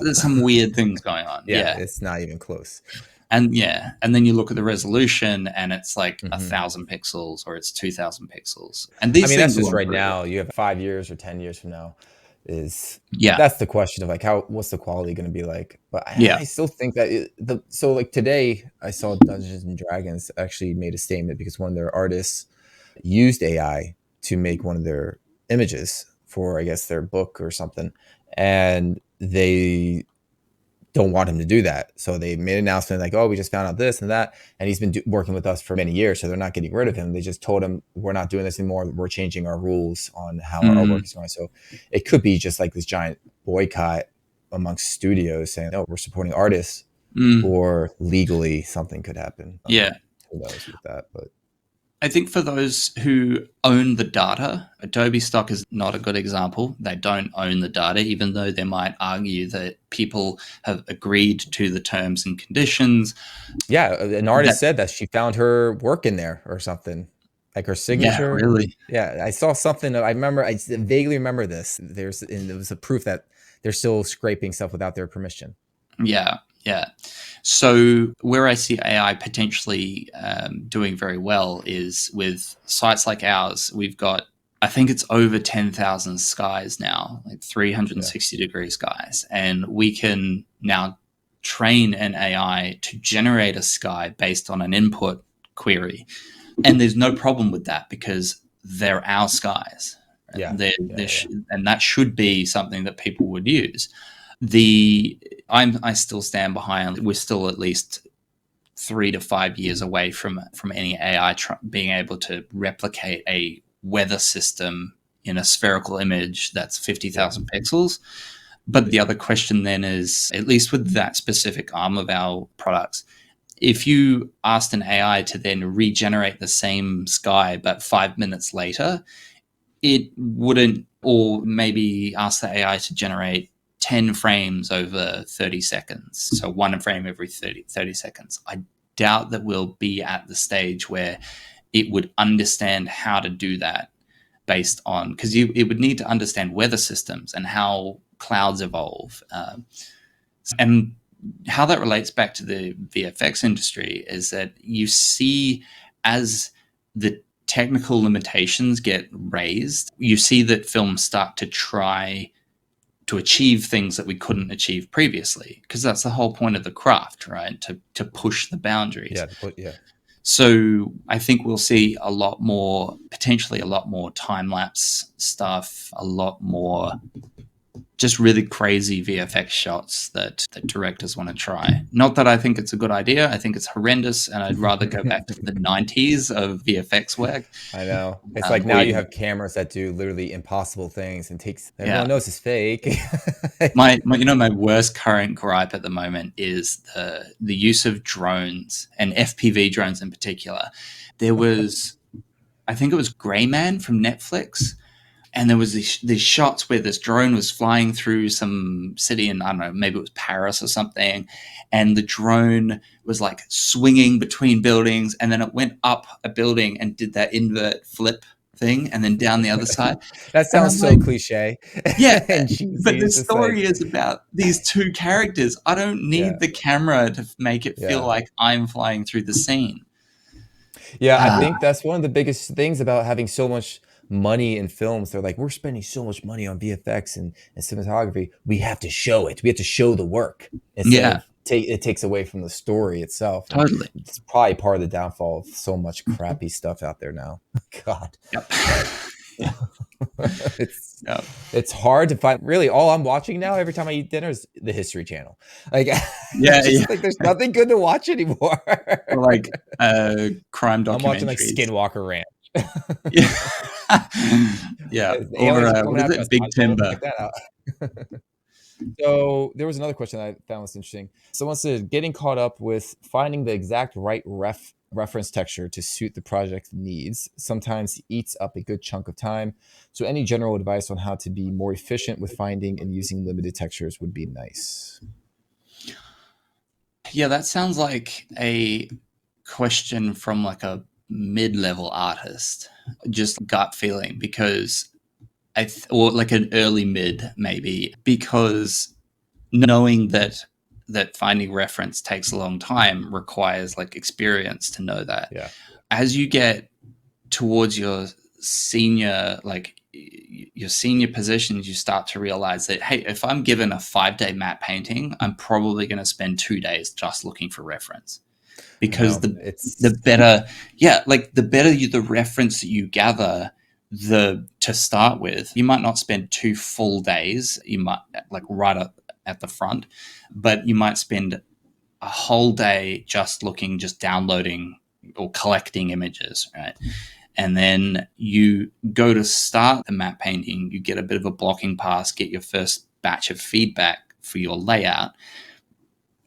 there's some weird things going on. It's not even close. And then you look at the resolution, and it's like 1,000 pixels, or it's 2,000 pixels. And these things, that's just right now. You have 5 years or 10 years from now. That's the question of like, what's the quality going to be like? But I still think that so like today I saw Dungeons and Dragons actually made a statement because one of their artists used AI to make one of their images for, I guess, their book or something, and they don't want him to do that. So they made an announcement like, oh, we just found out this and that. And he's been working with us for many years. So they're not getting rid of him. They just told him, we're not doing this anymore. We're changing our rules on how our work is going. So it could be just like this giant boycott amongst studios saying, oh, we're supporting artists, or legally something could happen. Who knows with that, but I think for those who own the data, Adobe stock is not a good example. They don't own the data, even though they might argue that people have agreed to the terms and conditions. Yeah, an artist said that she found her work in there or something, like her signature. Yeah, really. Yeah, I saw something. I vaguely remember this. It was a proof that they're still scraping stuff without their permission. Yeah. So where I see AI potentially doing very well is with sites like ours. We've got, I think it's over 10,000 skies now, like 360-degree skies. And we can now train an AI to generate a sky based on an input query. And there's no problem with that because they're our skies. Yeah. And that should be something that people would use. I still stand behind, we're still at least 3 to 5 years away from any AI being able to replicate a weather system in a spherical image that's 50,000 pixels. But the other question then is, at least with that specific arm of our products, if you asked an AI to then regenerate the same sky but 5 minutes later, it wouldn't, or maybe ask the AI to generate 10 frames over 30 seconds. So one frame every 30 seconds. I doubt that we'll be at the stage where it would understand how to do that based on, because it would need to understand weather systems and how clouds evolve. And how that relates back to the VFX industry is that you see, as the technical limitations get raised, you see that films start to try to achieve things that we couldn't achieve previously, because that's the whole point of the craft, right? To push the boundaries. Yeah. So I think we'll see potentially a lot more time-lapse stuff, a lot more just really crazy VFX shots that directors want to try. Not that I think it's a good idea. I think it's horrendous, and I'd rather go back to the 90s of VFX work. I know. It's like now you have cameras that do literally impossible things and everyone knows it's fake. my worst current gripe at the moment is the use of drones, and FPV drones in particular. There was, I think it was Grey Man from Netflix, and there was these shots where this drone was flying through some city in, I don't know, maybe it was Paris or something, and the drone was like swinging between buildings, and then it went up a building and did that invert flip thing, and then down the other side. That sounds so cliche. Yeah, cheesy. but the story is about these two characters. I don't need the camera to make it feel like I'm flying through the scene. Yeah, I think that's one of the biggest things about having so much money in films. They're like, we're spending so much money on VFX and cinematography. We have to show it. We have to show the work. It takes away from the story itself. Totally. And it's probably part of the downfall of so much crappy stuff out there now. God. Yep. It's hard to find. Really, all I'm watching now every time I eat dinner is the History Channel. Like, like there's nothing good to watch anymore. Or like crime documentaries. I'm watching like Skinwalker Ranch. Or what is it? Big Timber. Check that out. So there was another question I found was interesting. Someone said, getting caught up with finding the exact right reference texture to suit the project needs sometimes eats up a good chunk of time. So any general advice on how to be more efficient with finding and using limited textures would be nice. Yeah, that sounds like a question from like a mid-level artist, just gut feeling, because or like an early mid maybe, because knowing that finding reference takes a long time requires like experience to know that. Yeah. As you get towards your senior positions, you start to realize that, hey, if I'm given a 5-day matte painting, I'm probably going to spend 2 days just looking for reference. Because the better the reference that you gather, to start with, you might not spend 2 full days. You might like right up at the front, but you might spend a whole day just downloading or collecting images, right? And then you go to start the matte painting, you get a bit of a blocking pass, get your first batch of feedback for your layout.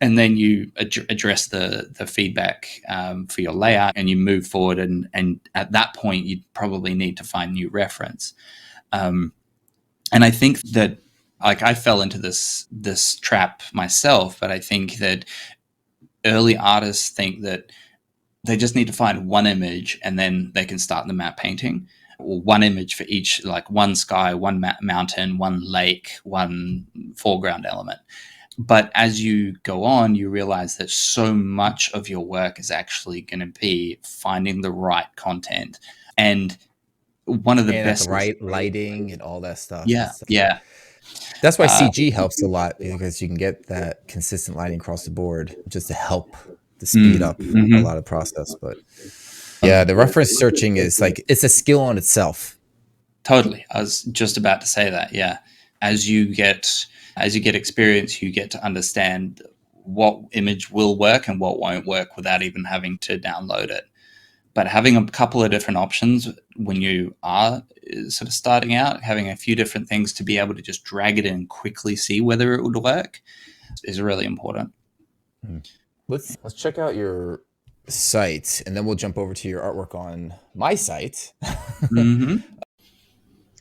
And then you address the feedback for your layout, and you move forward. And at that point, you probably need to find new reference. And I think that, like, I fell into this trap myself, but I think that early artists think that they just need to find one image and then they can start the matte painting, or one image for each, like one sky, one mountain, one lake, one foreground element. But as you go on, you realize that so much of your work is actually going to be finding the right content. And one of the best, the right lighting and all that stuff. Yeah. That's why CG helps a lot, because you can get that consistent lighting across the board just to help to speed up a lot of process. But Yeah, the reference searching is like, it's a skill on itself. Totally. I was just about to say that. Yeah. As you get experience, you get to understand what image will work and what won't work without even having to download it. But having a couple of different options when you are sort of starting out, having a few different things to be able to just drag it in and quickly see whether it would work is really important. Let's check out your site, and then we'll jump over to your artwork on my site. Mm-hmm.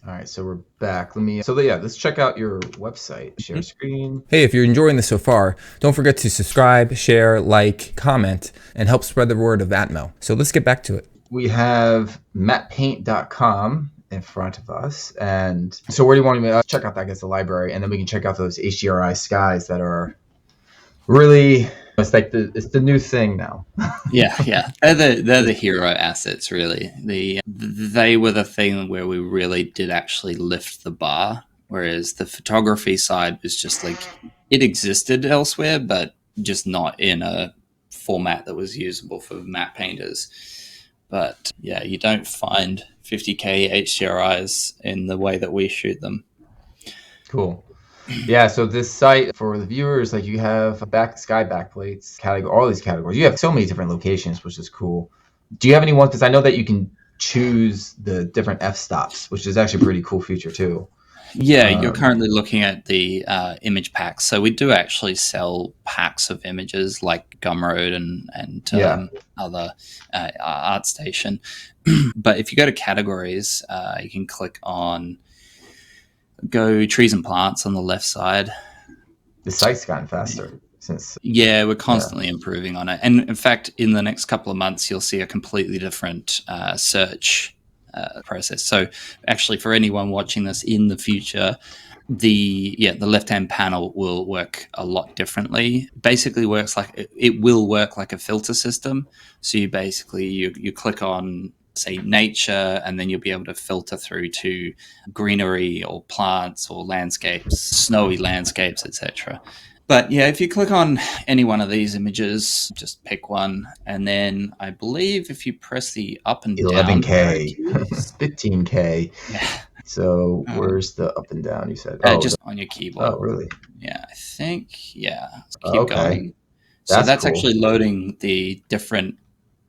All right, so we're back. Let's check out your website. Share screen. Hey, if you're enjoying this so far, don't forget to subscribe, share, like, comment, and help spread the word of ATMO. So let's get back to it. We have MATTEPAINT.com in front of us. And so where do you want me to check out, I guess, the library, and then we can check out those HDRI skies that are really, it's like it's the new thing now. Yeah. They're the hero assets, really. They were the thing where we really did actually lift the bar, whereas the photography side was just like, it existed elsewhere, but just not in a format that was usable for matte painters. But yeah, you don't find 50K HDRIs in the way that we shoot them. Cool. Yeah, so this site for the viewers, like you have sky backplates, all these categories. You have so many different locations, which is cool. Do you have any ones? Because I know that you can choose the different f-stops, which is actually a pretty cool feature too. Yeah, you're currently looking at the image packs. So we do actually sell packs of images like Gumroad and other ArtStation. But if you go to categories, you can click on go trees and plants on the left side. The site's gotten faster since. Yeah, we're constantly improving on it. And in fact, in the next couple of months, you'll see a completely different search process. So actually, for anyone watching this in the future, the left-hand panel will work a lot differently. Basically works like it will work like a filter system. So you basically you click on, say, nature, and then you'll be able to filter through to greenery or plants or landscapes, snowy landscapes, etc. But yeah, if you click on any one of these images, just pick one, and then I believe if you press the up and 11K, down, 15K. Yeah. So where's the up and down? You said just on your keyboard. Oh, really? Yeah, I think. Yeah. Keep going. That's so that's cool. actually loading the different.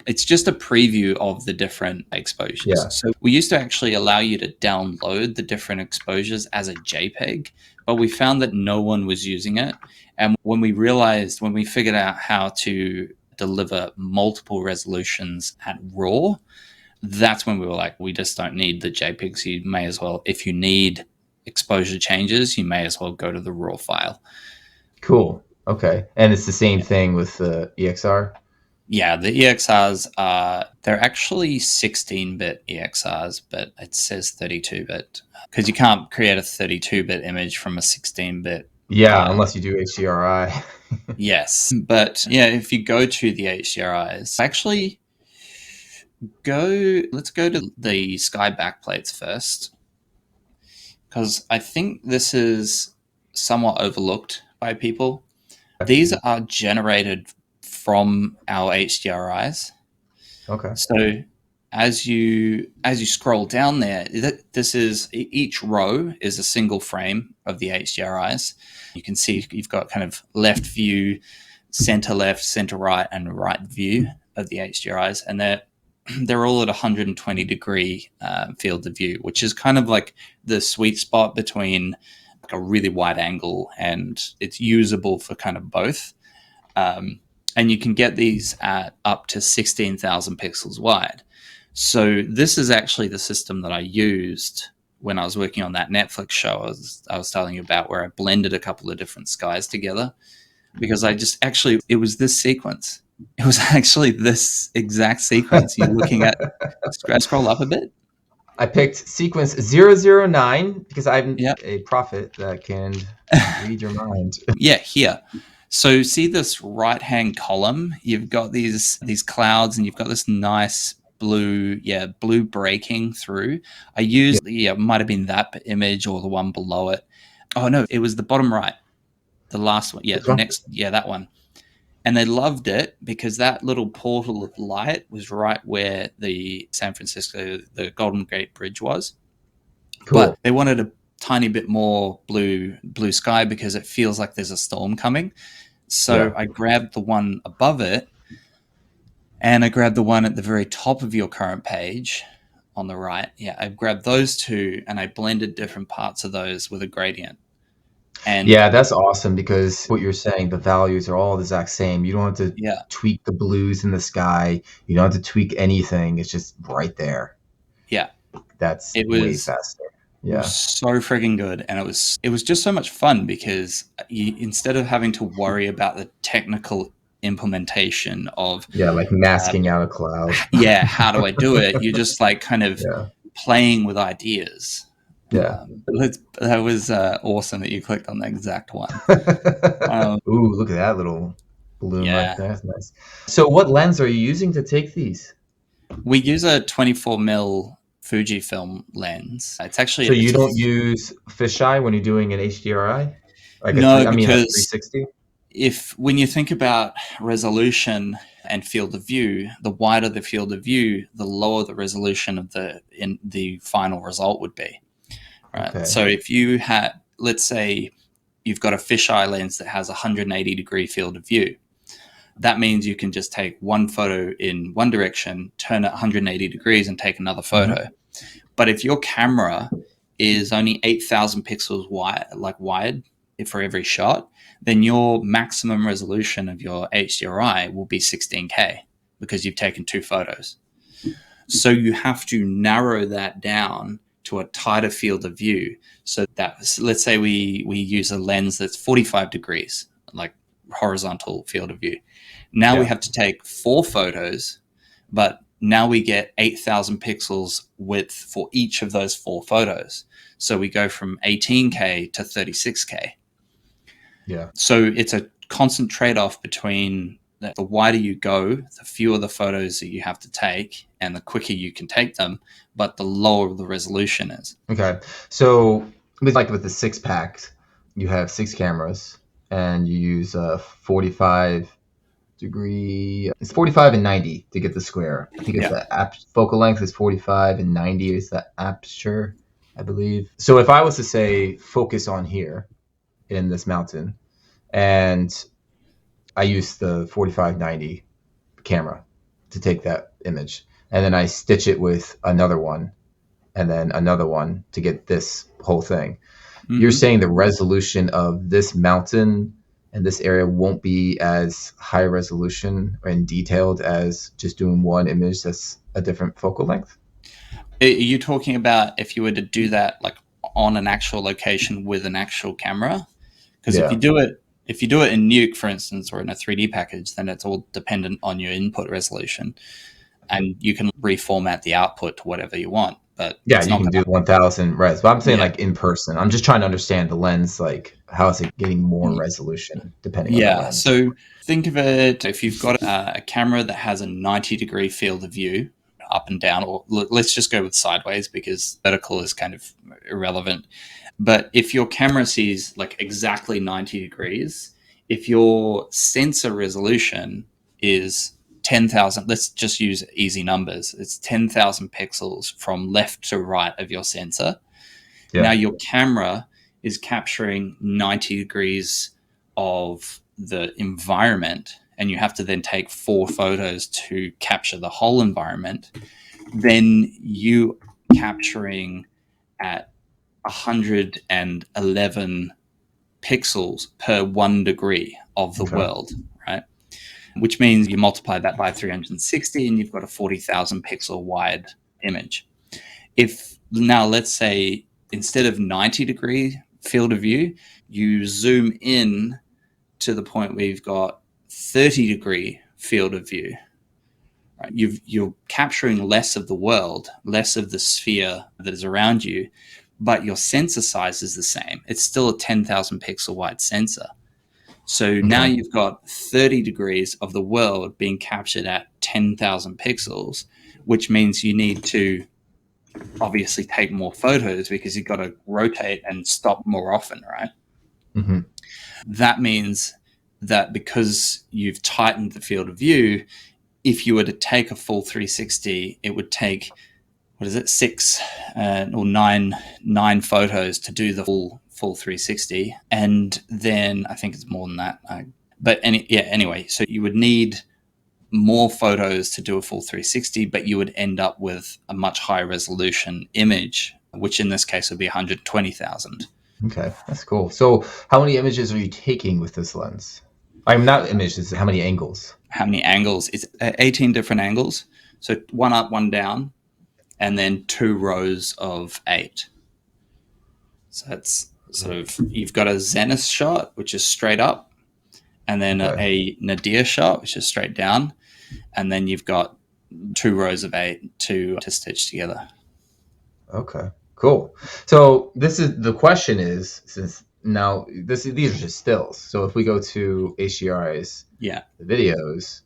It's just a preview of the different exposures. Yeah. So we used to actually allow you to download the different exposures as a JPEG, but we found that no one was using it. And when we figured out how to deliver multiple resolutions at RAW, that's when we were like, we just don't need the JPEGs. You may as well, if you need exposure changes, you may as well go to the RAW file. Cool. Okay. And it's the same thing with the EXR? Yeah, the EXRs they're actually 16-bit EXRs, but it says 32-bit because you can't create a 32-bit image from a 16-bit. Yeah, unless you do HDRI. Yes, but yeah, if you go to the HDRIs, actually let's go to the sky backplates first, because I think this is somewhat overlooked by people. These are generated from our HDRIs. Okay. So as you scroll down there, this is each row is a single frame of the HDRIs. You can see you've got kind of left view, center left, center right, and right view of the HDRIs, and they're all at 120 degree field of view, which is kind of like the sweet spot between like a really wide angle, and it's usable for kind of both. And you can get these at up to 16,000 pixels wide. So this is actually the system that I used when I was working on that Netflix show I was telling you about, where I blended a couple of different skies together, because it was this sequence. It was actually this exact sequence you're looking at. Scroll up a bit. I picked sequence 009 because I'm a prophet that can read your mind. Yeah, here. So see this right-hand column? You've got these clouds, and you've got this nice blue breaking through. I used, it might have been that image or the one below it. Oh no, it was the bottom right, the last one. Yeah, the next, that one. And they loved it because that little portal of light was right where the San Francisco, the Golden Gate Bridge was. Cool. But they wanted a tiny bit more blue sky because it feels like there's a storm coming. So Yeah. I grabbed the one above it, and I grabbed the one at the very top of your current page on the right. Yeah, I grabbed those two and I blended different parts of those with a gradient. And Yeah, that's awesome because what you're saying, the values are all the exact same. You don't have to yeah, tweak the blues in the sky. You don't have to tweak anything. It's just right there. yeah, That's it way was faster. it was Yeah. so freaking good, and it was just so much fun because instead of having to worry about the technical implementation of Yeah, like masking out a cloud. yeah, how do I do it? You're just like kind of Yeah. playing with ideas. Yeah. That was awesome that you clicked on the exact one. Ooh, look at that little balloon right Yeah, there. That's nice. So what lens are you using to take these? we use a 24 mil Fujifilm lens. It's actually So you it's a don't use fisheye when you're doing an HDRI? Like no, I mean a because 360? if when you think about resolution and field of view, the wider the field of view, the lower the resolution of the final result would be. Right. Okay. So if you had, let's say, you've got a fisheye lens that has a 180-degree field of view, that means you can just take one photo in one direction, turn it 180 degrees, and take another photo. Mm-hmm. But if your camera is only 8,000 pixels wide for every shot, then your maximum resolution of your HDRI will be 16K because you've taken two photos. So you have to narrow that down to a tighter field of view. So that, let's say we use a lens that's 45 degrees, like horizontal field of view. Now we have to take 4 photos, but now we get 8,000 pixels width for each of those 4 photos. So we go from 18K to 36K. Yeah. So it's a constant trade-off between the wider you go, the fewer the photos that you have to take and the quicker you can take them, but the lower the resolution is. Okay. So with the 6-pack, you have 6 cameras and you use a 45 degree. It's 45 and 90 to get the square. I think it's the focal length is 45 and 90 is the aperture, I believe. So if I was to say focus on here in this mountain, and I use the 45-90 camera to take that image, and then I stitch it with another one, and then another one to get this whole thing. Mm-hmm. You're saying the resolution of this mountain and this area won't be as high resolution and detailed as just doing one image that's a different focal length? Are you talking about if you were to do that like on an actual location with an actual camera? Because if you do it in Nuke, for instance, or in a 3D package, then it's all dependent on your input resolution, and you can reformat the output to whatever you want. But yeah, you can do 1000 res. But I'm saying like in person. I'm just trying to understand the lens, like how is it getting more resolution depending on the lens? So think of it, if you've got a camera that has a 90-degree field of view, up and down, or let's just go with sideways because vertical is kind of irrelevant. But if your camera sees like exactly 90 degrees, if your sensor resolution is 10,000, let's just use easy numbers. It's 10,000 pixels from left to right of your sensor. Yeah. Now your camera is capturing 90 degrees of the environment, and you have to then take 4 photos to capture the whole environment. Then you capturing at 111 pixels per 1 degree of the world, right? Which means you multiply that by 360 and you've got a 40,000 pixel wide image. If now, let's say instead of 90-degree field of view, you zoom in to the point where you've got 30-degree field of view. Right? You're capturing less of the world, less of the sphere that is around you, but your sensor size is the same. It's still a 10,000 pixel wide sensor. So now you've got 30 degrees of the world being captured at 10,000 pixels, which means you need to obviously take more photos because you've got to rotate and stop more often, right? Mm-hmm. That means that because you've tightened the field of view, if you were to take a full 360, it would take, what is it, six or nine photos to do the full 360. And then I think it's more than that. Anyway, so you would need more photos to do a full 360, but you would end up with a much higher resolution image, which in this case would be 120,000. Okay, that's cool. So how many images are you taking with this lens? I'm not images, how many angles? How many angles? It's 18 different angles. So one up, one down, and then 2 rows of 8. So that's sort of, you've got a zenith shot, which is straight up, and then a nadir shot, which is straight down, and then you've got 2 rows of 8 to stitch together. Okay, cool. So the question is, since now these are just stills. So if we go to HDRI's videos,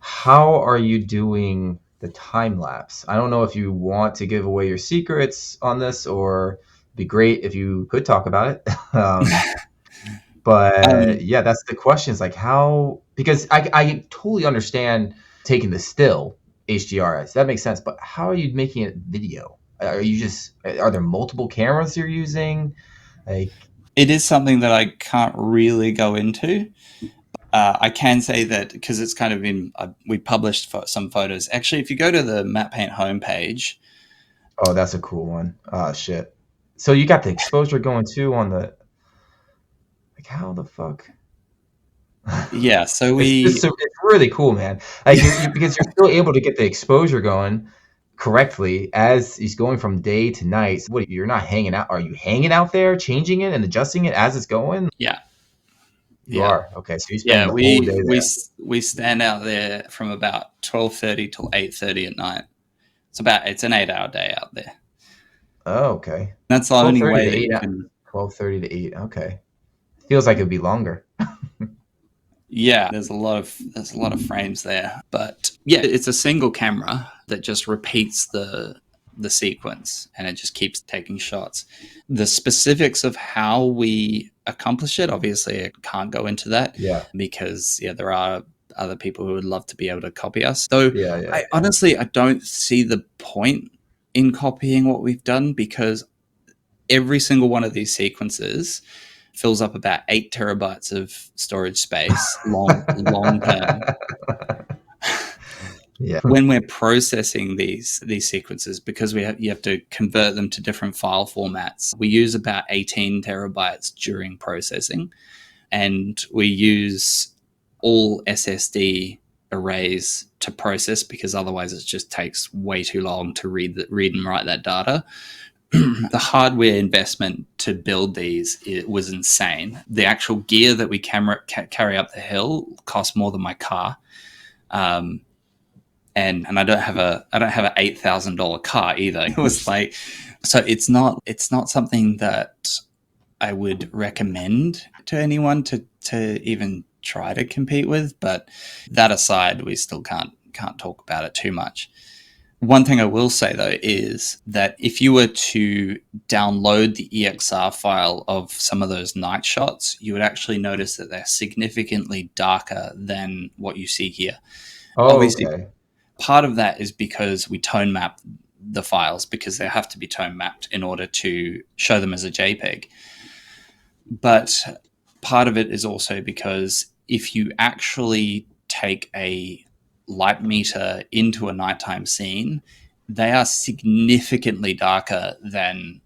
how are you doing the time lapse? I don't know if you want to give away your secrets on this, or it'd be great if you could talk about it. But yeah, that's the question. Is like how, because I totally understand taking the still HDRIs. That makes sense. But how are you making it video? Are there multiple cameras you're using? Like, it is something that I can't really go into. I can say that because it's kind of been, we published some photos. Actually, if you go to the MATTEPAINT homepage. Oh, that's a cool one. Oh, shit. So you got the exposure going too on the, like, how the fuck? Yeah, so it's really cool, man. Like, because you're still able to get the exposure going correctly as he's going from day to night. What, you're not hanging out? Are you hanging out there, changing it and adjusting it as it's going? Yeah. You are? Okay, so you spend the whole day there. We stand out there from about 12:30 till 8:30 at night. It's an 8-hour day out there. Oh, okay. That's the only way that you can... 12:30 to 8. Okay. Feels like it'd be longer. Yeah, there's a lot of frames there, but yeah, it's a single camera that just repeats the sequence, and it just keeps taking shots. The specifics of how we accomplish it, obviously I can't go into that, because there are other people who would love to be able to copy us. So honestly, I don't see the point in copying what we've done, because every single one of these sequences fills up about 8 terabytes of storage space long term. Yeah. When we're processing these sequences, because you have to convert them to different file formats, we use about 18 terabytes during processing, and we use all SSD arrays to process, because otherwise it just takes way too long to read and write that data. The hardware investment to build these, it was insane. The actual gear that we carry up the hill cost more than my car. And I don't have an $8,000 car either. It was like, so it's not something that I would recommend to anyone to even try to compete with. But that aside, we still can't talk about it too much. One thing I will say though is that if you were to download the EXR file of some of those night shots, you would actually notice that they're significantly darker than what you see here. Oh, obviously, okay. Part of that is because we tone map the files, because they have to be tone mapped in order to show them as a JPEG. But part of it is also because if you actually take a light meter into a nighttime scene, they are significantly darker than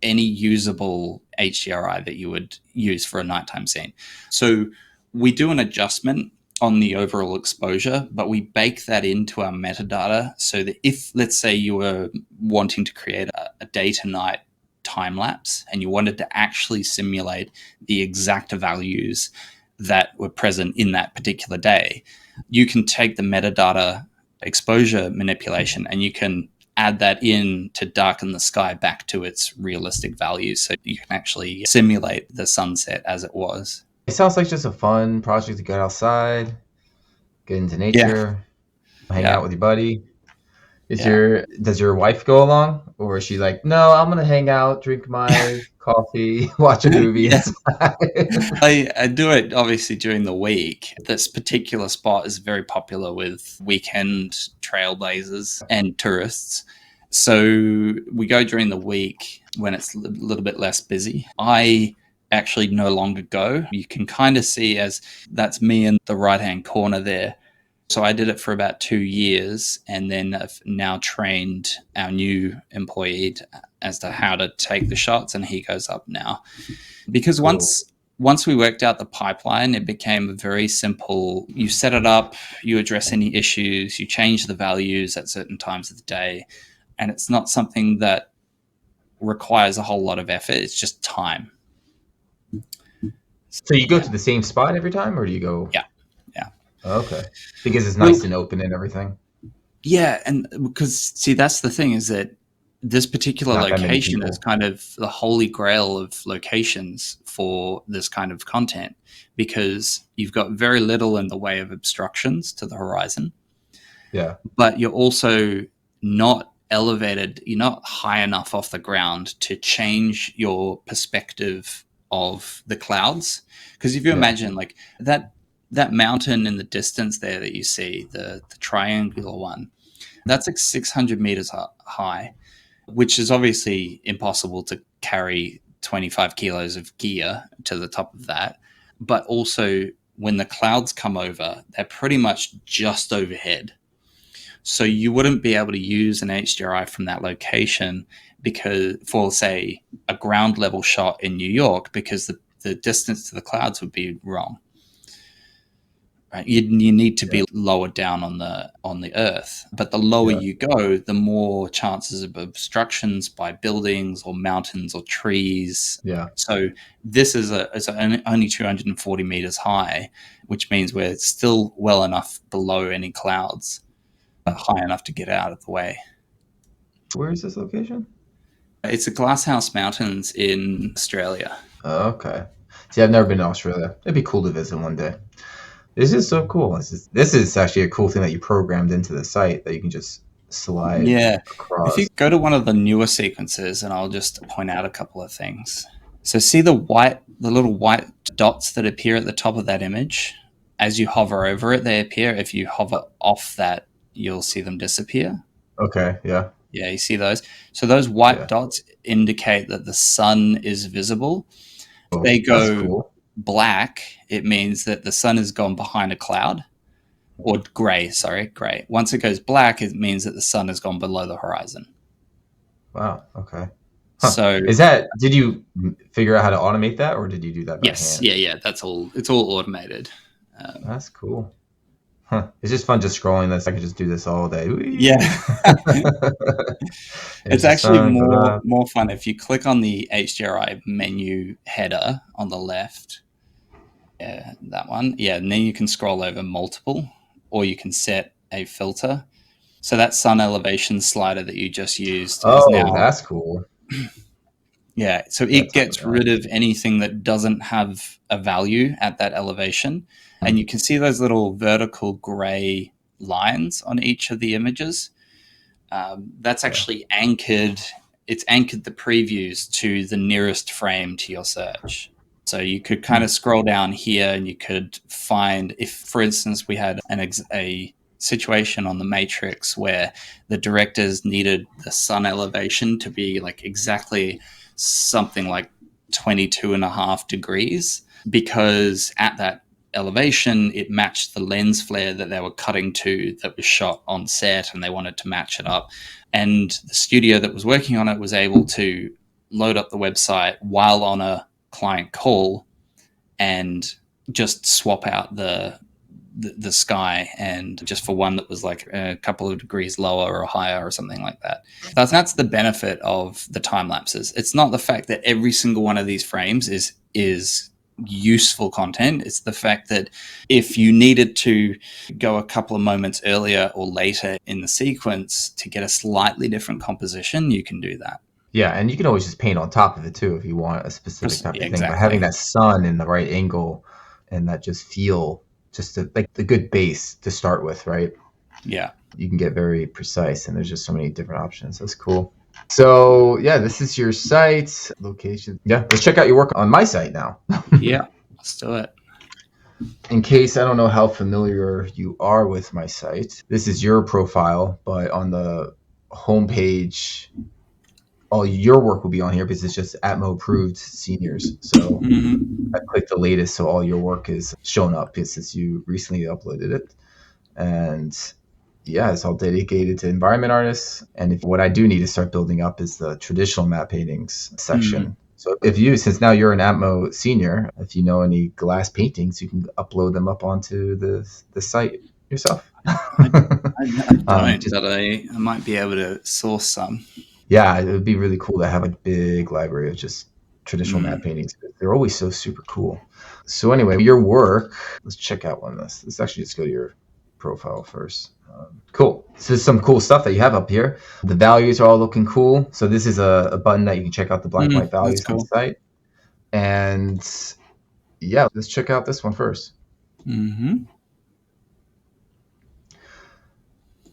any usable HDRI that you would use for a nighttime scene. So we do an adjustment on the overall exposure, but we bake that into our metadata so that if, let's say, you were wanting to create a day to night time lapse and you wanted to actually simulate the exact values that were present in that particular day, you can take the metadata exposure manipulation and you can add that in to darken the sky back to its realistic values, so you can actually simulate the sunset as it was. It sounds like just a fun project to get outside, get into nature, hang out with your buddy. Does your wife go along, or is she like, no, I'm gonna hang out, drink my coffee, watch a movie Yeah. inside? I do it obviously during the week. This particular spot is very popular with weekend trailblazers and tourists. So we go during the week when it's a little bit less busy. I actually no longer go. You can kind of see as that's me in the right-hand corner there. So I did it for about 2 years, and then I've now trained our new employee as to how to take the shots, and he goes up now. Because once we worked out the pipeline, it became very simple. You set it up, you address any issues, you change the values at certain times of the day, and it's not something that requires a whole lot of effort. It's just time. So you go to the same spot every time, or do you go? Yeah. Okay. Because it's nice and open and everything. Yeah, and because see, that's the thing, is that this particular location is kind of the holy grail of locations for this kind of content, because you've got very little in the way of obstructions to the horizon. Yeah. But you're also not elevated, you're not high enough off the ground to change your perspective of the clouds. Because if you imagine like that mountain in the distance there that you see, the triangular one, that's like 600 meters high, which is obviously impossible to carry 25 kilos of gear to the top of that. But also when the clouds come over, they're pretty much just overhead. So you wouldn't be able to use an HDRI from that location because for, say, a ground level shot in New York, because the distance to the clouds would be wrong. Right? You need to be lower down on the earth, but the lower you go, the more chances of obstructions by buildings or mountains or trees. Yeah. So this is only 240 meters high, which means we're still well enough below any clouds, but high enough to get out of the way. Where is this location? It's the Glasshouse Mountains in Australia. Oh, okay. See, I've never been to Australia. It'd be cool to visit one day. This is so cool. This is actually a cool thing that you programmed into the site that you can just slide across. If you go to one of the newer sequences, and I'll just point out a couple of things. So see the little white dots that appear at the top of that image? As you hover over it, they appear. If you hover off that, you'll see them disappear. Okay, yeah. Yeah, you see those? So those white dots indicate that the sun is visible. If they go black, it means that the sun has gone behind a cloud. Or gray. Once it goes black, it means that the sun has gone below the horizon. Wow, okay. Huh. So did you figure out how to automate that, or did you do that by hand? Yeah, that's all. It's all automated. That's cool. Huh. It's just fun just scrolling this. I could just do this all day. Yeah. It's actually more fun if you click on the HDRI menu header on the left. Yeah, that one. Yeah, and then you can scroll over multiple, or you can set a filter. So that sun elevation slider that you just used is now... that's cool. Yeah, so it gets rid of anything that doesn't have a value at that elevation. And you can see those little vertical gray lines on each of the images. That's actually anchored. It's anchored the previews to the nearest frame to your search. So you could kind of scroll down here and you could find, if, for instance, we had a situation on the Matrix where the directors needed the sun elevation to be like exactly something like 22.5 degrees, because at that elevation it matched the lens flare that they were cutting to that was shot on set, and they wanted to match it up. And the studio that was working on it was able to load up the website while on a client call and just swap out the sky, and just for one that was like a couple of degrees lower or higher or something like that. That's the benefit of the time lapses. It's not the fact that every single one of these frames is useful content. It's the fact that if you needed to go a couple of moments earlier or later in the sequence to get a slightly different composition, you can do that. Yeah, and you can always just paint on top of it too if you want a specific type of thing. But having that sun in the right angle and that just feel, just like the good base to start with, right? Yeah. You can get very precise, and there's just so many different options. That's cool. So yeah, this is your site location. Yeah, let's check out your work on my site now. Yeah, let's do it. In case I don't know how familiar you are with my site, this is your profile, but on the homepage, all your work will be on here because it's just ATMO approved seniors. So I clicked the latest, so all your work is shown up since you recently uploaded it. And yeah, it's all dedicated to environment artists. And what I do need to start building up is the traditional matte paintings section. So since now you're an ATMO senior, if you know any glass paintings, you can upload them up onto the site yourself. I don't, but I might be able to source some. Yeah, it would be really cool to have a big library of just traditional matte paintings. They're always so super cool. So anyway, your work, let's check out one of this. Let's actually just go to your profile first. Cool. So there's some cool stuff that you have up here. The values are all looking cool. So this is a button that you can check out the black and white values on the site. And yeah, let's check out this one first.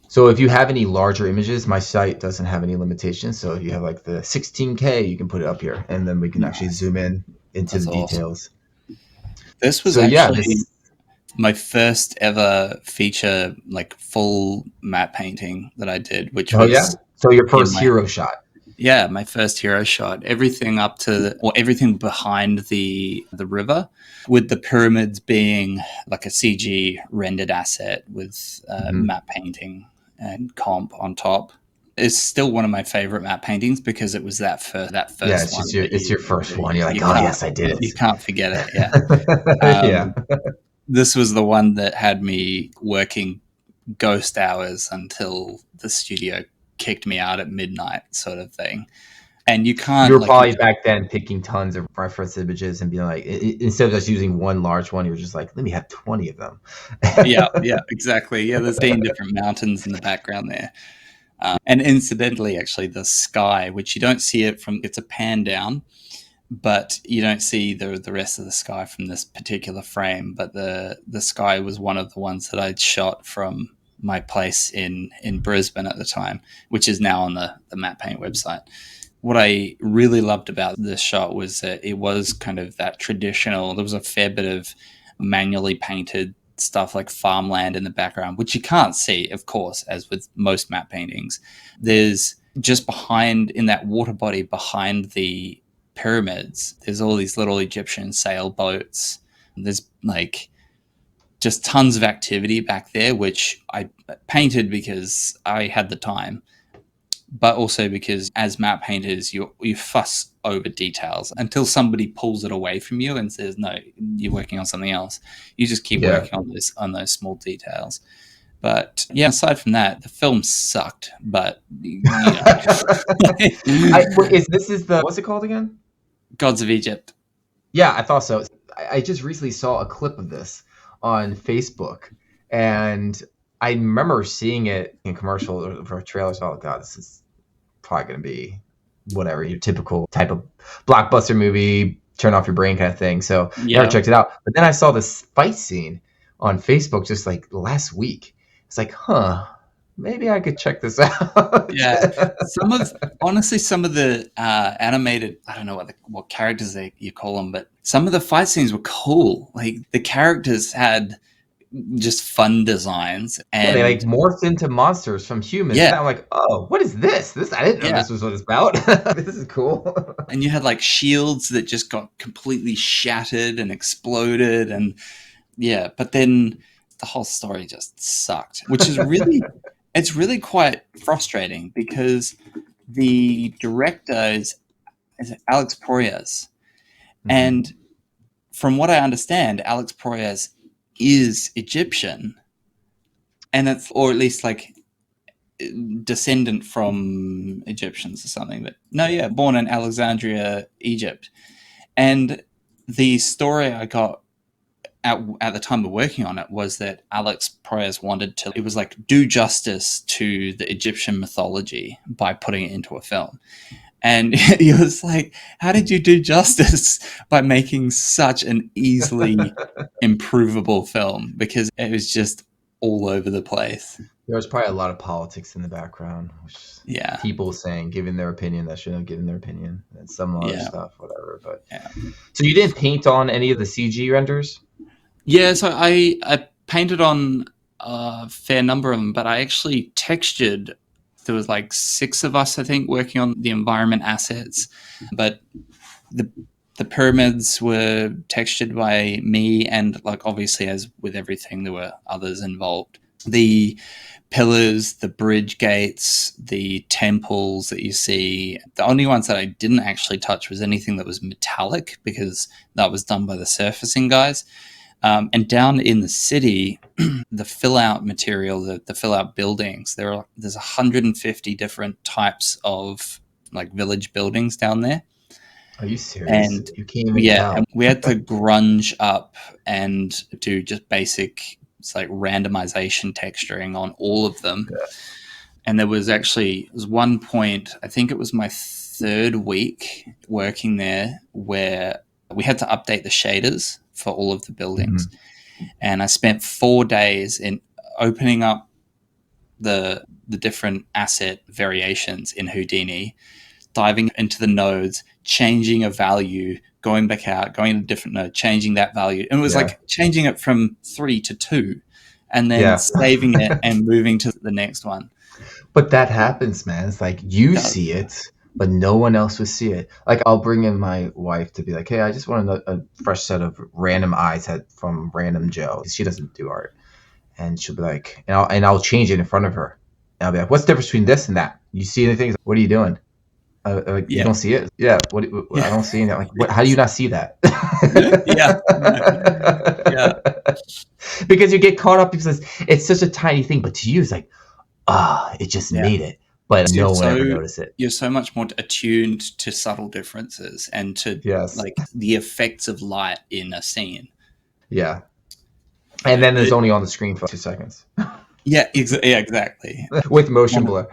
So if you have any larger images, my site doesn't have any limitations. So if you have like the 16K, you can put it up here, and then we can actually zoom in into the details. This was my first ever feature, like full matte painting that I did, which was so your first hero shot. Yeah, my first hero shot. Everything up to everything behind the river, with the pyramids being like a CG rendered asset with matte painting and comp on top. It's still one of my favorite matte paintings because it was that first one. It's your first one. You're like, oh yes, I did it. You can't forget it. Yeah. This was the one that had me working ghost hours until the studio kicked me out at midnight, sort of thing. And you can't. You were probably back then picking tons of reference images and being like, instead of just using one large one, you were just like, let me have 20 of them. Yeah, exactly. Yeah, there's been different mountains in the background there. And incidentally, actually, the sky, which you don't see it from, it's a pan down, but you don't see the rest of the sky from this particular frame. But the sky was one of the ones that I'd shot from my place in Brisbane at the time, which is now on the Matte Paint website. What I really loved about this shot was that it was kind of that traditional, there was a fair bit of manually painted stuff like farmland in the background, which you can't see, of course, as with most matte paintings. There's just behind, in that water body behind the pyramids, there's all these little Egyptian sailboats. There's like just tons of activity back there, which I painted because I had the time, but also because as matte painters, you fuss over details until somebody pulls it away from you and says, no, you're working on something else. You just keep working on those small details. But yeah, aside from that, the film sucked. But you know. What's it called again? Gods of Egypt. Yeah, I thought so. I just recently saw a clip of this on Facebook, and I remember seeing it in commercial or trailers. Oh God, this is probably going to be whatever, your typical type of blockbuster movie, turn off your brain kind of thing. So never checked it out. But then I saw this fight scene on Facebook just like last week. It's like, maybe I could check this out. Yeah, some of the animated, I don't know what characters you call them, but some of the fight scenes were cool. Like the characters had just fun designs, and they like morphed into monsters from humans. Yeah, and I'm like, oh, what is this? I didn't know this was what it's about. This is cool. And you had like shields that just got completely shattered and exploded, and but then the whole story just sucked, which is really it's really quite frustrating because the director is Alex Proyas, and from what I understand, Alex Proyas is Egyptian, and or at least like descendant from Egyptians or something. But no, born in Alexandria, Egypt. And the story I got at the time of working on it was that Alex Proyas wanted to, it was like, do justice to the Egyptian mythology by putting it into a film. And he was like, how did you do justice by making such an easily improvable film? Because it was just all over the place. There was probably a lot of politics in the background, which Yeah. people saying, giving their opinion that shouldn't have given their opinion, and some other stuff, whatever. But yeah. So you didn't paint on any of the CG renders? Yeah, so I painted on a fair number of them, but I actually textured. There was like 6 of us, I think, working on the environment assets, but the pyramids were textured by me, and like obviously, as with everything, there were others involved. The pillars, the bridge gates, the temples that you see, the only ones that I didn't actually touch was anything that was metallic, because that was done by the surfacing guys. And down in the city, the fill-out material, the fill-out buildings, there's 150 different types of like village buildings down there. Are you serious? And you can't even tell. and we had to grunge up and do just basic, it's like randomization texturing on all of them. Yeah. And there was one point, I think it was my 3rd week working there, where we had to update the shaders for all of the buildings. Mm-hmm. And I spent 4 days in opening up the different asset variations in Houdini, diving into the nodes, changing a value, going back out, going to a different node, changing that value. And it was like changing it from 3 to 2 and then saving it and moving to the next one. But that happens, man. It's like you see it, but no one else would see it. Like I'll bring in my wife to be like, hey, I just want a fresh set of random eyes from random Joe. She doesn't do art. And she'll be like, and I'll change it in front of her. And I'll be like, what's the difference between this and that? You see anything? What are you doing? You don't see it? Yeah. What I don't see anything. Like, how do you not see that? Because you get caught up because it's such a tiny thing, but to you it's like, it just made it. But no one ever noticed it. You're so much more attuned to subtle differences and to like the effects of light in a scene. Yeah. And then it's only on the screen for 2 seconds. Yeah, exactly. With motion blur.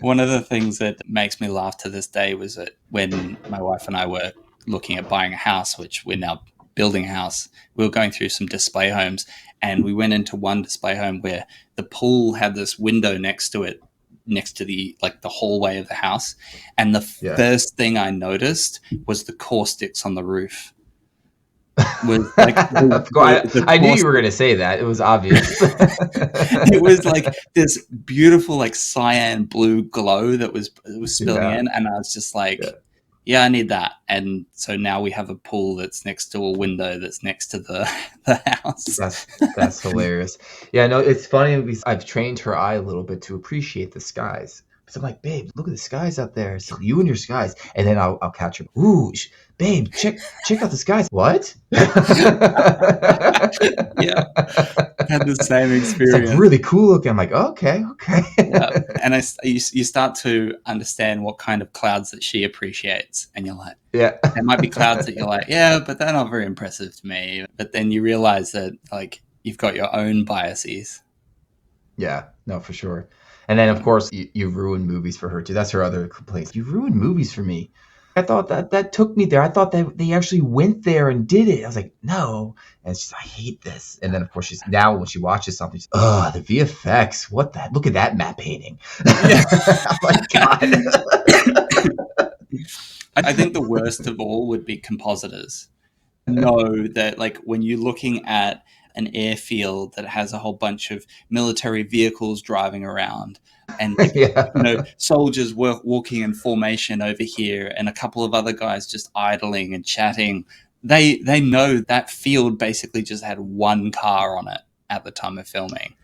One of the things that makes me laugh to this day was that when my wife and I were looking at buying a house, which we're now building a house, we were going through some display homes, and we went into one display home where the pool had this window next to it, next to the hallway of the house. And the first thing I noticed was the caustics on the roof. Was like I knew you were going to say that. It was obvious. It was like this beautiful like cyan blue glow that was spilling in, and I was just like, I need that. And so now we have a pool that's next to a window that's next to the house. That's hilarious. Yeah, no, it's funny because I've trained her eye a little bit to appreciate the skies. So I'm like, babe, look at the skies out there. So you and your skies. And then I'll catch her. Ooh, babe, check out the skies. What? Yeah. I had the same experience. It's like really cool looking. I'm like, okay. Yeah. And you start to understand what kind of clouds that she appreciates. And you're like, there might be clouds that you're like, but they're not very impressive to me. But then you realize that like you've got your own biases. Yeah, no, for sure. And then, of course, you ruined movies for her, too. That's her other complaint. You ruined movies for me. I thought that took me there. I thought that they actually went there and did it. I was like, no. And she's like, I hate this. And then, of course, now when she watches something, she's, the VFX. What the heck? Look at that matte painting. Oh, my God. I think the worst of all would be compositors. Know that, like, when you're looking at an airfield that has a whole bunch of military vehicles driving around and soldiers walking in formation over here and a couple of other guys just idling and chatting, they know that field basically just had one car on it at the time of filming,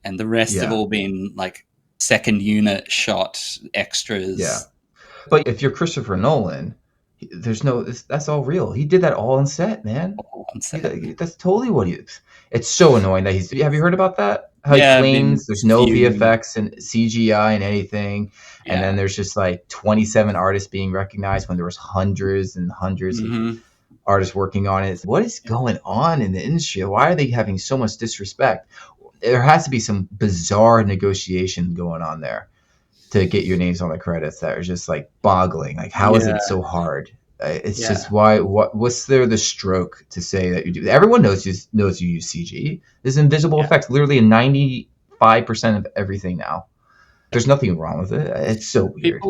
and the rest have all been like second unit shot extras. But if you're Christopher Nolan, that's all real. He did that all on set, man. All on set. That's totally what he is. It's so annoying that have you heard about that? How he claims there's no VFX and CGI and anything. Yeah. And then there's just like 27 artists being recognized when there was hundreds and hundreds of artists working on it. What is going on in the industry? Why are they having so much disrespect? There has to be some bizarre negotiation going on there to get your names on the credits that are just like boggling. Like, how is it so hard? It's just what's there the stroke to say that you do? Everyone knows you use CG. There's invisible effects literally in 95% of everything now. There's nothing wrong with it. It's so weird.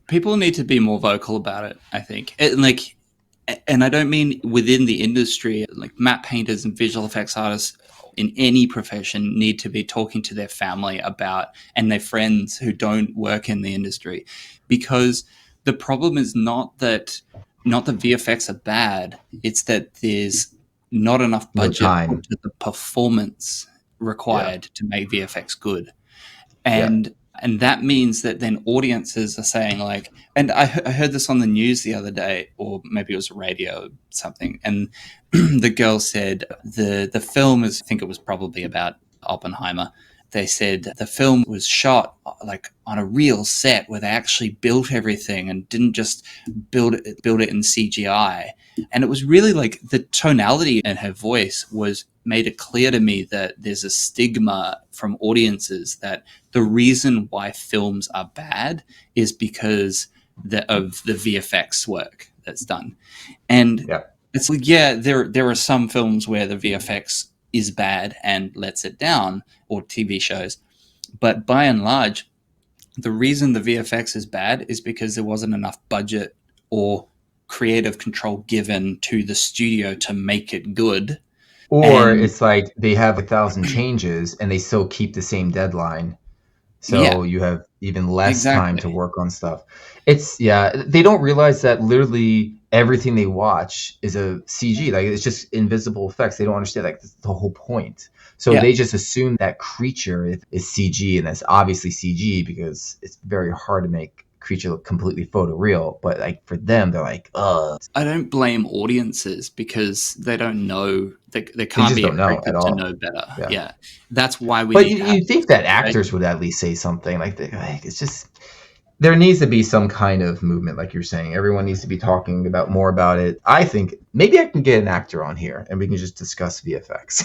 People need to be more vocal about it, I think. And I don't mean within the industry, like matte painters and visual effects artists in any profession need to be talking to their family about, and their friends who don't work in the industry, because the problem is not that VFX are bad. It's that there's not enough budget to the performance required to make VFX good. And that means that then audiences are saying like, and I heard this on the news the other day, or maybe it was radio or something, and the girl said the film is, I think it was probably about Oppenheimer. They said the film was shot like on a real set where they actually built everything and didn't just build it in CGI. And it was really like the tonality in her voice made it clear to me that there's a stigma from audiences that the reason why films are bad is because of the VFX work that's done. And it's like, there are some films where the VFX is bad and lets it down, or TV shows. But by and large, the reason the VFX is bad is because there wasn't enough budget or creative control given to the studio to make it good. Or it's like they have 1,000 changes and they still keep the same deadline. So you have even less time to work on stuff. They don't realize that literally everything they watch is a CG. Like, it's just invisible effects. They don't understand, like, that's the whole point. So they just assume that creature is CG, and that's obviously CG because it's very hard to make creature look completely photoreal. But like for them, they're like, ugh. I don't blame audiences because they don't know. They can't be equipped to know better. Yeah. That's why we. But you think that actors would at least say something like it's just, there needs to be some kind of movement, like you're saying. Everyone needs to be talking about more about it. I think maybe I can get an actor on here and we can just discuss VFX.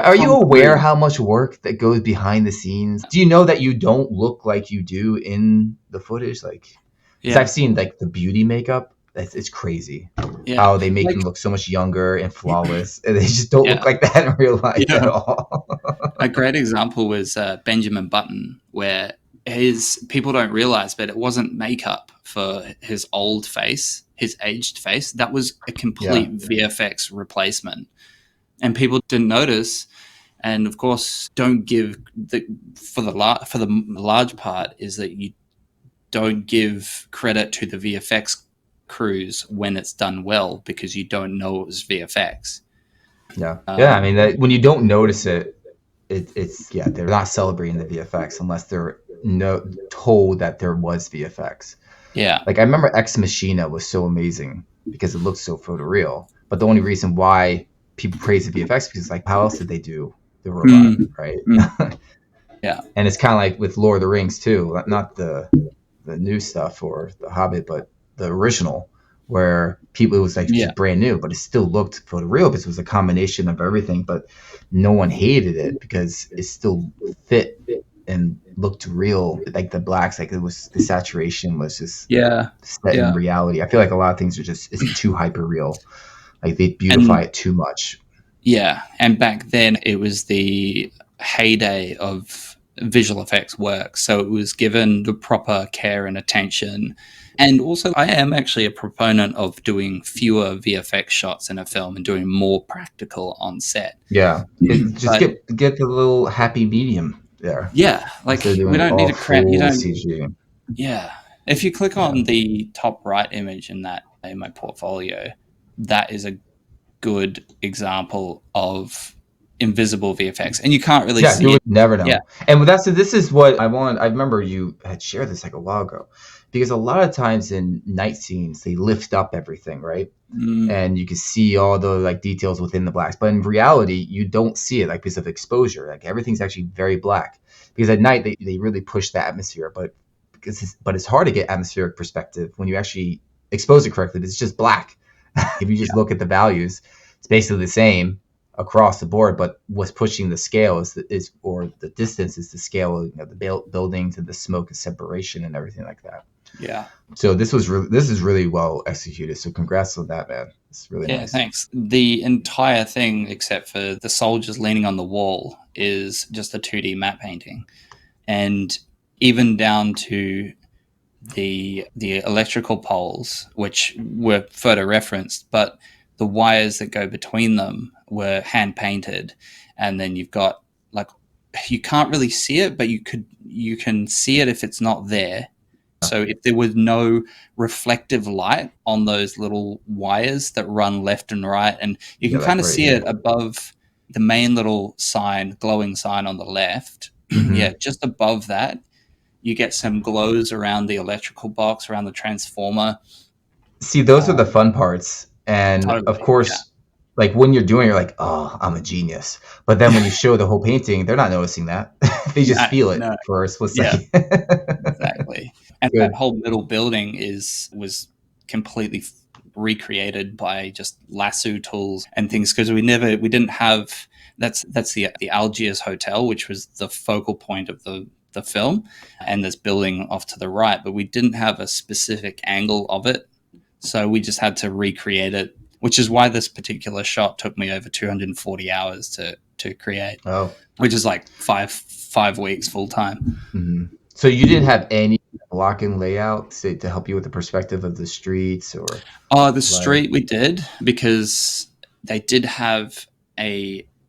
Are you aware how much work that goes behind the scenes? Do you know that you don't look like you do in the footage? Like, I've seen like the beauty makeup. It's crazy how they make them look so much younger and flawless, and they just don't look like that in real life at all. A great example was Benjamin Button, where people don't realize, but it wasn't makeup for his old face, his aged face. That was a complete VFX replacement, and people didn't notice. And of course, don't give for the large part is that you don't give credit to the VFX crews when it's done well because you don't know it was VFX. I mean, when you don't notice it, it's they're not celebrating the VFX unless they're told that there was VFX. Like I remember Ex Machina was so amazing because it looked so photoreal, but the only reason why people praise the VFX because like how else did they do the robot, right? And it's kind of like with Lord of the Rings too, not the new stuff or the Hobbit, but the original, where it was like just brand new, but it still looked photoreal because it was a combination of everything. But no one hated it because it still fit and looked real, like the blacks, like it was, the saturation was just set in reality. I feel like a lot of things it's too hyper real, like they beautify it too much. And back then it was the heyday of visual effects work, so it was given the proper care and attention. And also, I am actually a proponent of doing fewer VFX shots in a film and doing more practical on set. Get the little happy medium there. Like we don't need to CG. If you click on the top right image in my portfolio, that is a good example of invisible VFX, and you can't really see you it. Would never know. And this is what I want. I remember you had shared this like a while ago, because a lot of times in night scenes they lift up everything, right? And you can see all the like details within the blacks, but in reality you don't see it, like because of exposure. Like everything's actually very black because at night they really push the atmosphere, but it's hard to get atmospheric perspective when you actually expose it correctly. It's just black. If you just look at the values, it's basically the same across the board, but what's pushing the scale or the distance is the scale of the buildings and the smoke and separation and everything like that. Yeah. So this is really well executed. So congrats on that, man. It's really nice. Thanks. The entire thing, except for the soldiers leaning on the wall, is just a 2D matte painting, and even down to the electrical poles, which were photo referenced, but the wires that go between them were hand painted, and then you've got like, you can't really see it, but you can see it if it's not there. So if there was no reflective light on those little wires that run left and right, and you can kind of see it above the main little sign, glowing sign on the left. Yeah, just above that, you get some glows around the electrical box, around the transformer. See, those are the fun parts. And Totally, of course, like when you're doing it, you're like, oh, I'm a genius. But then when you show the whole painting, they're not noticing that. They just feel it for a split second. Exactly. And Good. that whole middle building was completely recreated by just lasso tools and things, because we didn't have that's the Algiers Hotel, which was the focal point of the film, and this building off to the right, but we didn't have a specific angle of it, so we just had to recreate it, which is why this particular shot took me over 240 hours to create. Oh, which is like five weeks full time. Mm-hmm. So you didn't have any block and layout to help you with the perspective of the streets, or? The street we did, because they did have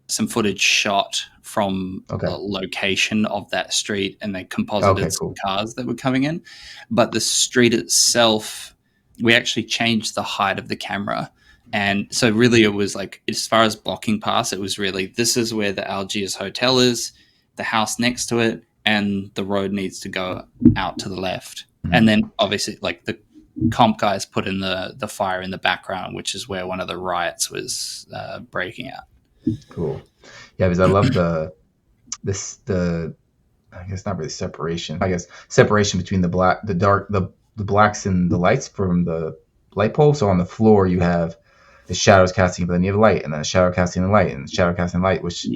some footage shot from the location of that street, and they composited some cars that were coming in. But the street itself, we actually changed the height of the camera. And so really it was like, as far as blocking pass, it was really, this is where the Algiers Hotel is, the house next to it, and the road needs to go out to the left. And then obviously like the comp guys put in the fire in the background, which is where one of the riots was breaking out. Cool. Yeah, because I love the I guess not really separation. I guess separation between the blacks and the lights from the light pole. So on the floor you have the shadows casting, but then you have light, and then the shadow casting the light, and the shadow casting light, which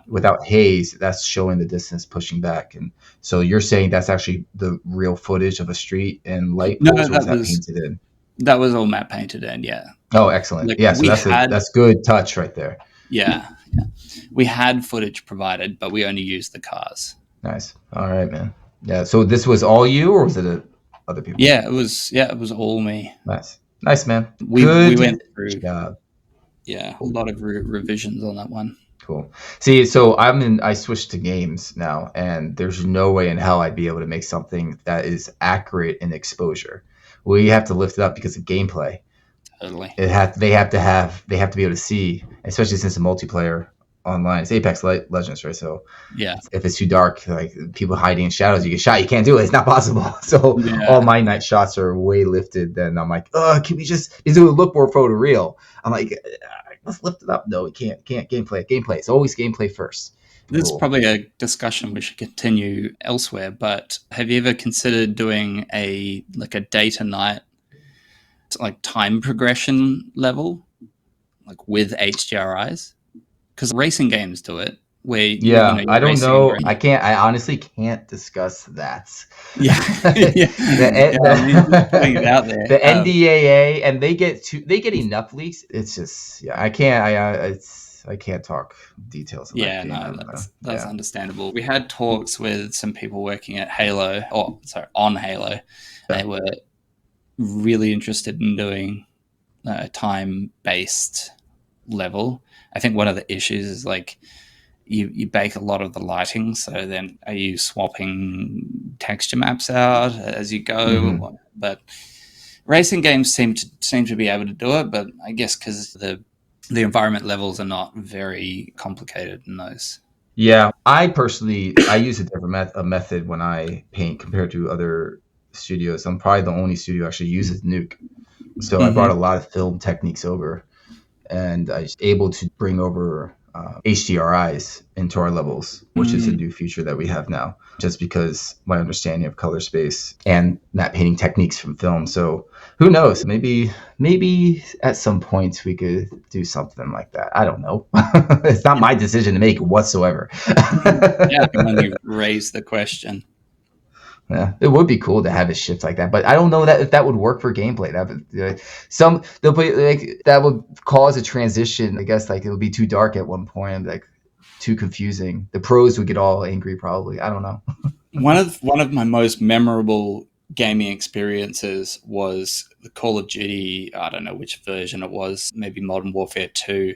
without haze, that's showing the distance pushing back. And so you're saying that's actually the real footage of a street and light poles, or was that painted in? That was all matte painted in, yeah. Oh, excellent. Like, so that's good touch right there. Yeah. We had footage provided, but we only used the cars. Nice. All right, man. Yeah. So this was all you, or was it other people? Yeah, it was all me. Nice, man. We went through a lot of revisions on that one. Cool. See, so I switched to games now, and there's no way in hell I'd be able to make something that is accurate in exposure. We have to lift it up because of gameplay. Totally. They have to be able to see, especially since the multiplayer online, it's Apex Legends, right? So if it's too dark, like people hiding in shadows, you get shot. You can't do it. It's not possible. So all my night shots are way lifted. Then I'm like, can we just do a look more photoreal? I'm like, let's lift it up. No, we can't. Gameplay. It's always gameplay first. This is probably a discussion we should continue elsewhere. But have you ever considered doing a day to night, like time progression level, like with HDRIs? Because racing games do it. Where I don't know. I honestly can't discuss that. The NDAA, and they get enough leaks. It's just I can't talk details. Of that game. That's understandable. We had talks with some people working at on Halo. They were really interested in doing a time-based level. I think one of the issues is like you bake a lot of the lighting, so then are you swapping texture maps out as you go? Mm-hmm. But racing games seem to be able to do it, but I guess because the environment levels are not very complicated in those. Yeah, I use a different method when I paint compared to other studios. I'm probably the only studio actually uses Nuke, so I brought a lot of film techniques over. And I was able to bring over HDRIs into our levels, which is a new feature that we have now, just because my understanding of color space and matte painting techniques from film. So who knows? Maybe at some point we could do something like that. I don't know. It's not my decision to make whatsoever. When you raise the question. Yeah, it would be cool to have it shift like that, but I don't know that if that would work for gameplay. That would, they'll be like that would cause a transition. I guess like it would be too dark at one point, like too confusing. The pros would get all angry probably. I don't know. One of my most memorable gaming experiences was the Call of Duty. I don't know which version it was, maybe Modern Warfare 2,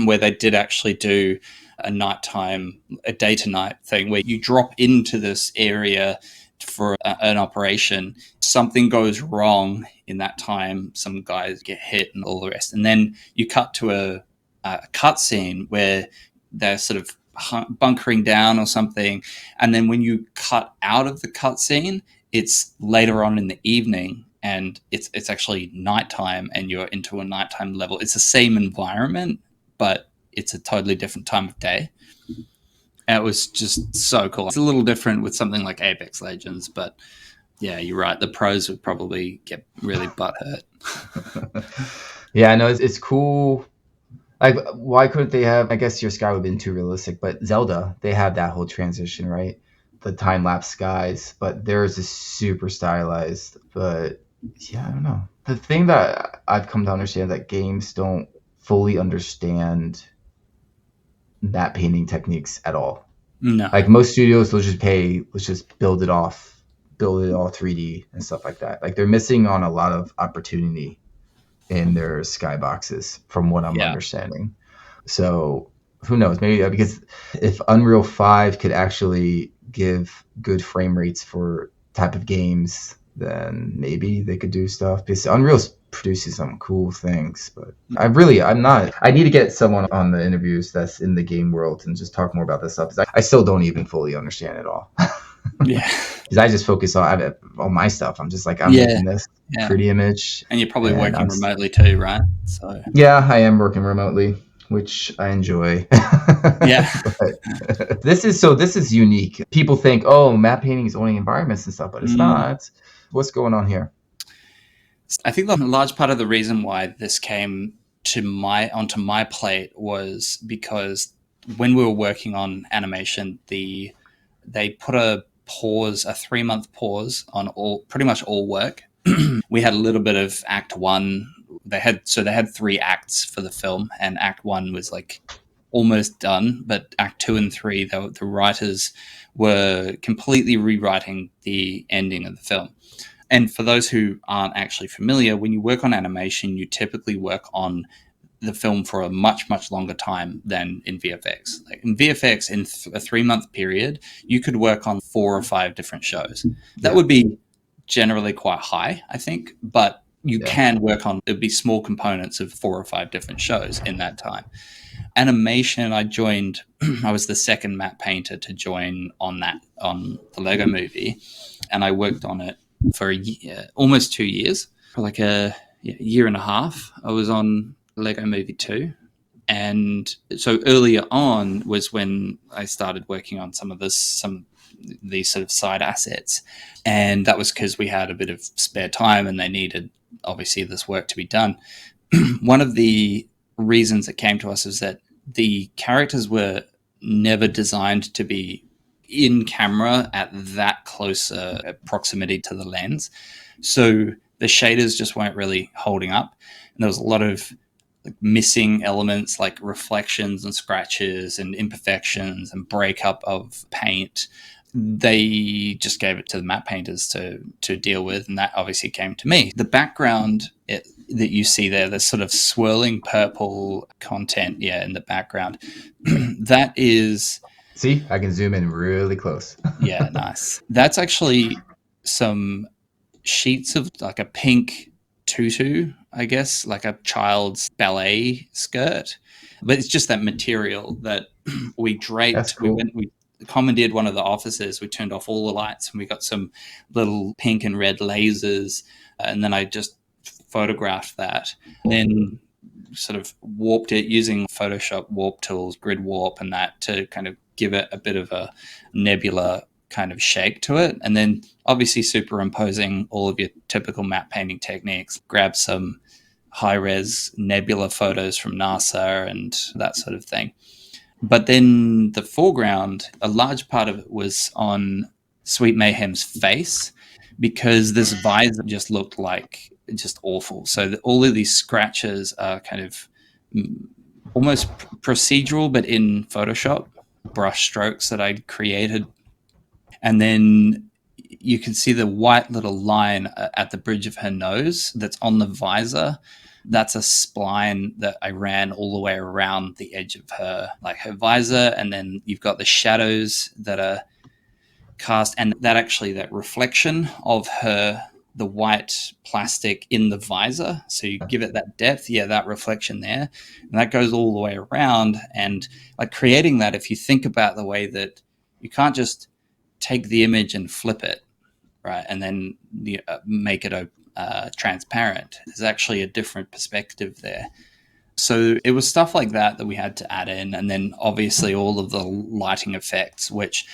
where they did actually do a day to night thing where you drop into this area for an operation. Something goes wrong in that time. Some guys get hit and all the rest. And then you cut to a cutscene where they're sort of bunkering down or something. And then when you cut out of the cutscene, it's later on in the evening and it's actually nighttime and you're into a nighttime level. It's the same environment, but it's a totally different time of day. And it was just so cool. It's a little different with something like Apex Legends, but yeah, you're right. The pros would probably get really butthurt. Yeah, I know it's cool. Like, why couldn't they have? I guess your sky would have been too realistic, but Zelda, they have that whole transition, right? The time lapse skies, but theirs is super stylized. But yeah, I don't know. The thing that I've come to understand that games don't fully understand matte painting techniques at all. No. Like most studios, let's just build it all 3D and stuff like that. Like they're missing on a lot of opportunity in their skyboxes, from what I'm understanding. So who knows? Maybe because if Unreal 5 could actually give good frame rates for type of games, then maybe they could do stuff. Because Unreal produces some cool things, but I need to get someone on the interviews that's in the game world and just talk more about this stuff. I still don't even fully understand it all. Yeah. Because I just focus on my stuff. I'm just like, I'm making this pretty image. And you're probably working remotely too, right? So yeah, I am working remotely, which I enjoy. Yeah. This is unique. People think, oh, matte painting is only environments and stuff, but it's not. What's going on here? I think the large part of the reason why this came onto my plate was because when we were working on animation, they put a 3-month pause on pretty much all work. We had a little bit of Act 1. They had 3 acts for the film, and Act 1 was like almost done, but Act 2 and 3, the writers were completely rewriting the ending of the film. And for those who aren't actually familiar, when you work on animation, you typically work on the film for a much, much longer time than in VFX. Like in VFX, in a 3-month period, you could work on 4 or 5 different shows. That would be generally quite high, I think, but you can work on, it'd be small components of 4 or 5 different shows in that time. Animation, I was the second matte painter to join on the Lego Movie, and I worked on it for almost 2 years. For like a year and a half, I was on Lego Movie 2. And so earlier on was when I started working on some of these sort of side assets. And that was because we had a bit of spare time and they needed, obviously, this work to be done. One of the reasons it came to us is that the characters were never designed to be in camera at that close proximity to the lens. So the shaders just weren't really holding up. And there was a lot of missing elements like reflections and scratches and imperfections and breakup of paint. They just gave it to the matte painters to deal with, and that obviously came to me. The background that you see there, the sort of swirling purple content, in the background, that is... See, I can zoom in really close. Yeah, nice. That's actually some sheets of like a pink tutu, I guess, like a child's ballet skirt. But it's just that material that we draped. That's cool. We commandeered one of the offices. We turned off all the lights and we got some little pink and red lasers. And then I just photographed that. And then sort of warped it using Photoshop warp tools, grid warp and that, to kind of give it a bit of a nebula kind of shape to it. And then obviously superimposing all of your typical matte painting techniques, grab some high-res nebula photos from NASA and that sort of thing. But then the foreground, a large part of it was on Sweet Mayhem's face, because this visor just looked like just awful. So all of these scratches are kind of almost procedural, but in Photoshop, brush strokes that I'd created. And then you can see the white little line at the bridge of her nose that's on the visor. That's a spline that I ran all the way around the edge of her visor. And then you've got the shadows that are cast, and that reflection of the white plastic in the visor. So you give it that depth, that reflection there. And that goes all the way around. And like creating that, if you think about the way that you can't just take the image and flip it, right, and then make it transparent. There's actually a different perspective there. So it was stuff like that we had to add in. And then obviously all of the lighting effects, which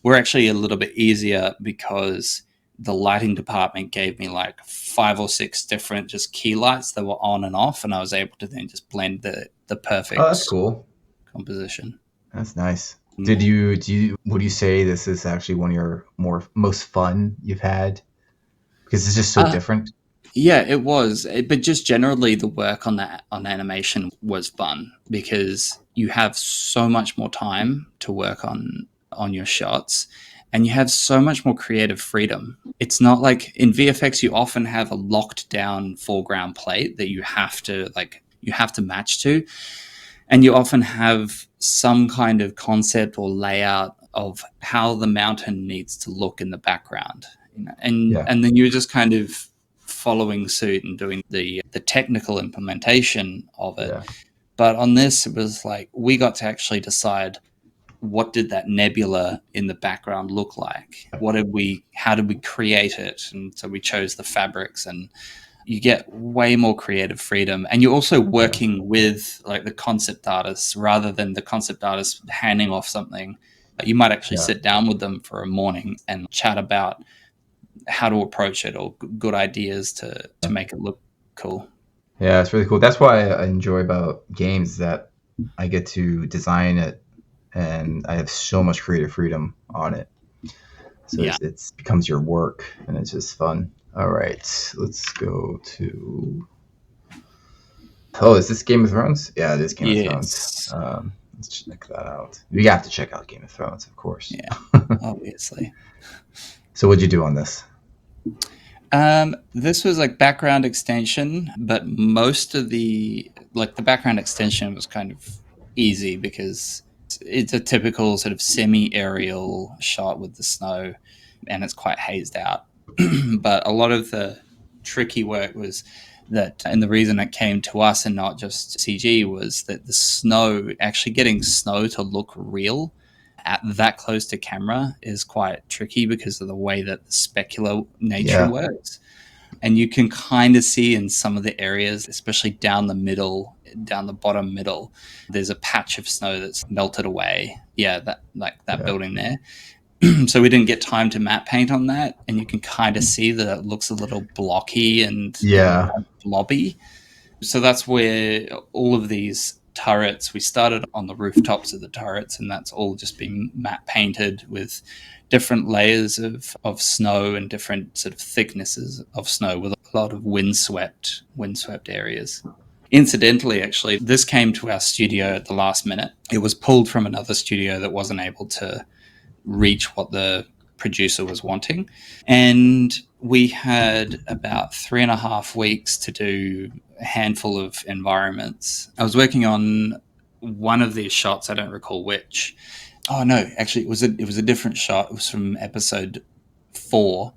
were actually a little bit easier because the lighting department gave me like 5 or 6 different just key lights that were on and off. And I was able to then just blend the perfect that's cool composition. That's nice. Would you say this is actually one of your most fun you've had? Because it's just so different. Yeah, it was. But just generally the work on animation was fun because you have so much more time to work on your shots and you have so much more creative freedom. It's not like in VFX, you often have a locked down foreground plate that you have to match to. And you often have some kind of concept or layout of how the mountain needs to look in the background, and then you're just kind of following suit and doing the technical implementation of it. Yeah. But on this, it was like we got to actually decide what did that nebula in the background look like? How did we create it? And so we chose the fabrics, and you get way more creative freedom. And you're also working with like the concept artists rather than the concept artists handing off something. You might actually sit down with them for a morning and chat about how to approach it or good ideas to make it look cool. Yeah, it's really cool. That's why I enjoy about games, that I get to design it and I have so much creative freedom on it. So it becomes your work and it's just fun. All right, let's go to... Oh, is this Game of Thrones? Yeah, it is Game of Thrones. Let's check that out. We have to check out Game of Thrones, of course. Yeah, obviously. So what'd you do on this? This was like background extension, but most of the background extension was kind of easy because it's a typical sort of semi-aerial shot with the snow and it's quite hazed out. But a lot of the tricky work was that, and the reason it came to us and not just CG, was that the snow, actually getting snow to look real at that close to camera is quite tricky because of the way that the specular nature works. And you can kind of see in some of the areas, especially down the bottom middle, there's a patch of snow that's melted away. Yeah, that building there. So we didn't get time to matte paint on that, and you can kind of see that it looks a little blocky and blobby. So that's where all of these turrets, we started on the rooftops of the turrets, and that's all just been matte painted with different layers of snow and different sort of thicknesses of snow with a lot of windswept areas. Incidentally, actually, this came to our studio at the last minute. It was pulled from another studio that wasn't able to reach what the producer was wanting. And we had about 3.5 weeks to do a handful of environments. I was working on one of these shots, I don't recall which. Oh no, actually it was a different shot. It was from episode 4.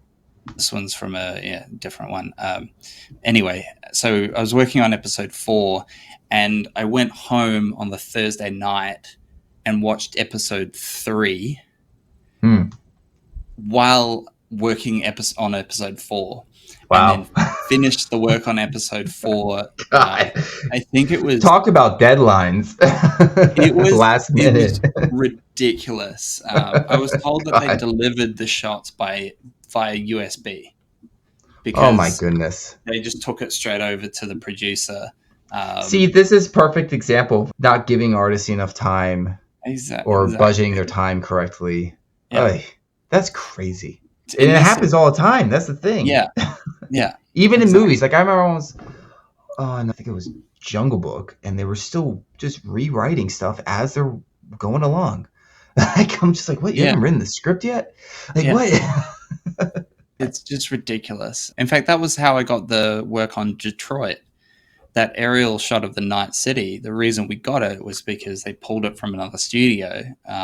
This one's from a different one. Anyway, so I was working on episode 4 and I went home on the Thursday night and watched episode 3 while working on episode 4. Wow. And then finished the work on episode 4. I think it was... Talk about deadlines. It was last minute. It was ridiculous. I was told that they delivered the shots via USB. Because oh my goodness. They just took it straight over to the producer. See, this is perfect example of not giving artists enough time or budgeting their time correctly. Yeah. That's crazy. And it Innocent. happens all the time. That's the thing. Yeah. Yeah. Even exactly. in movies. Like I remember I was, and I think it was Jungle Book, and they were still just rewriting stuff as they're going along. Like I'm just like, what? You Yeah. haven't written the script yet? Like Yeah. what? It's just ridiculous. In fact, that was how I got the work on Detroit. That aerial shot of the night city, the reason we got it was because they pulled it from another studio,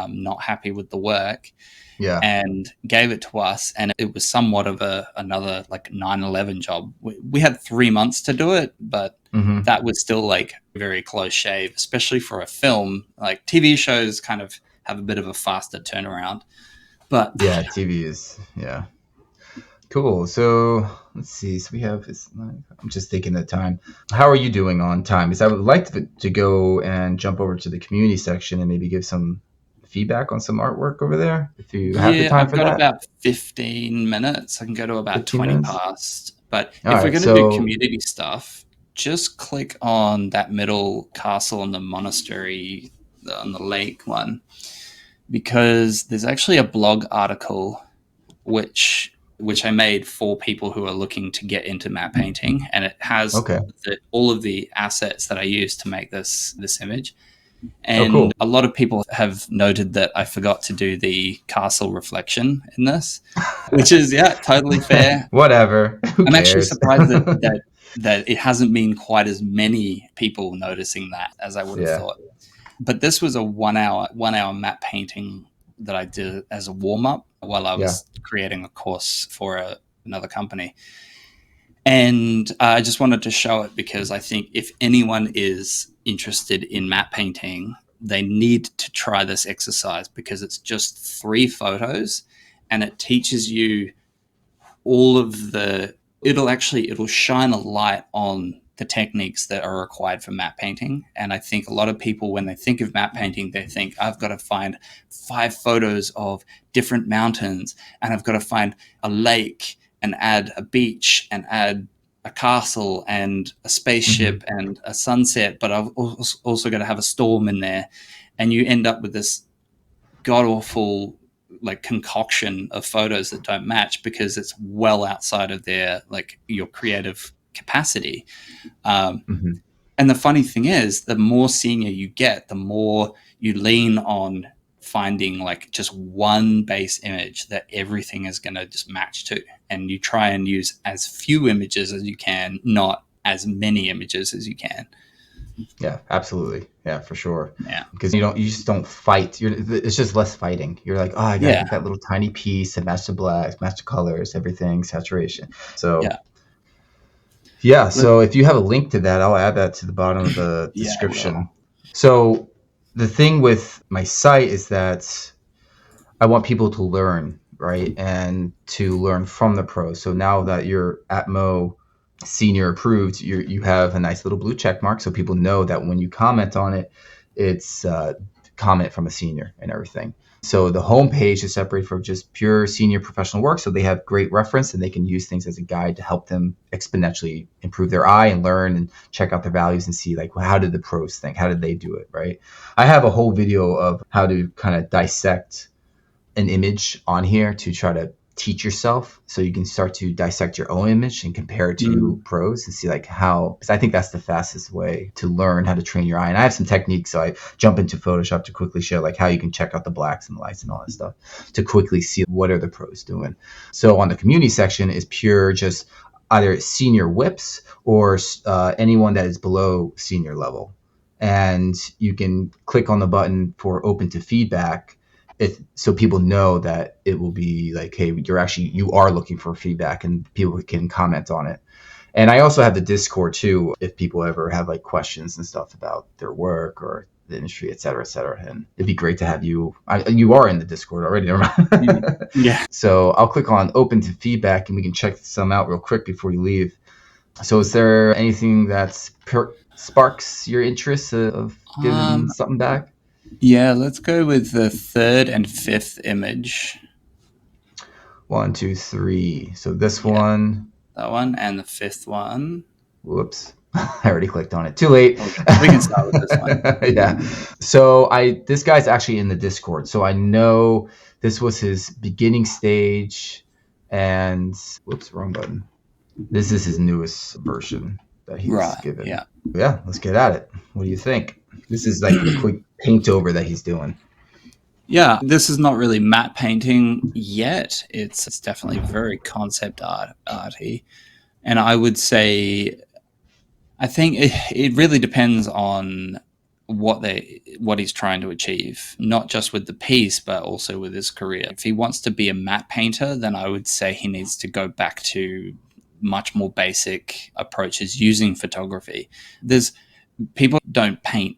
not happy with the work, Yeah. and gave it to us. And it was somewhat of another like 9/11 job. We had 3 months to do it, but that was still like very close shave, especially for a film. Like TV shows kind of have a bit of a faster turnaround. But yeah, TV is, yeah. Cool. So let's see. So we have, I'm just taking the time. How are you doing on time? Because I would like to go and jump over to the community section and maybe give some feedback on some artwork over there. If you have the time I've for got that. about 15 minutes. I can go to about 20 minutes? past. But All if we're right, going to do so community stuff, just click on that middle castle and the monastery on the lake one, because there's actually a blog article which I made for people who are looking to get into matte painting, and it has okay. all of the assets that I used to make this image. And cool. a lot of people have noted that I forgot to do the castle reflection in this, which is totally fair. Whatever. Who I'm cares? actually surprised that it hasn't been quite as many people noticing that as I would have thought. But this was a 1 hour matte painting that I did as a warm up while I was creating a course for another company. And I just wanted to show it because I think if anyone is interested in matte painting, they need to try this exercise, because it's just 3 photos and it teaches you all of it'll shine a light on the techniques that are required for matte painting. And I think a lot of people, when they think of matte painting, they think I've got to find 5 photos of different mountains, and I've got to find a lake and add a beach and add a castle and a spaceship and a sunset, but I've also got to have a storm in there. And you end up with this god-awful like concoction of photos that don't match, because it's well outside of your creative capacity. And the funny thing is, the more senior you get, the more you lean on finding like just one base image that everything is going to just match to, and you try and use as few images as you can, not as many images as you can. Yeah, absolutely. Yeah, for sure. Yeah, because you just don't fight. It's just less fighting. You're like, oh, I gotta get that little tiny piece and match the blacks, match the colors, everything, saturation. So so if you have a link to that, I'll add that to the bottom of the description. So the thing with my site is that I want people to learn, right? And to learn from the pros. So now that you're ATMO senior approved, you have a nice little blue check mark, so people know that when you comment on it, it's comment from a senior and everything. So the homepage is separated for just pure senior professional work, so they have great reference and they can use things as a guide to help them exponentially improve their eye and learn and check out their values and see like, well, how did the pros think? How did they do it, right? I have a whole video of how to kind of dissect an image on here to try to teach yourself, so you can start to dissect your own image and compare it to pros and see like how, because I think that's the fastest way to learn how to train your eye. And I have some techniques, so I jump into Photoshop to quickly show like how you can check out the blacks and the lights and all that stuff to quickly see what are the pros doing. So on the community section is pure just either senior whips or anyone that is below senior level, and you can click on the button for open to feedback, so people know that it will be like, hey, you are looking for feedback, and people can comment on it. And I also have the Discord too, if people ever have like questions and stuff about their work or the industry, et cetera, et cetera. And it'd be great to have you. You are in the Discord already, never mind. Yeah. So I'll click on open to feedback and we can check some out real quick before you leave. So is there anything that sparks your interest of giving something back? Yeah, let's go with the 3rd and 5th image. 1, 2, 3. So this one. That one and the 5th one. Whoops. I already clicked on it. Too late. We can start with this one. Yeah. So this guy's actually in the Discord. So I know this was his beginning stage, and whoops, wrong button. This is his newest version that he's given. Yeah. Yeah, let's get at it. What do you think? This is like a quick paint over that he's doing. Yeah, this is not really matte painting yet. It's definitely very concept arty. And I would say, I think it really depends on what he's trying to achieve, not just with the piece, but also with his career. If he wants to be a matte painter, then I would say he needs to go back to much more basic approaches using photography. People don't paint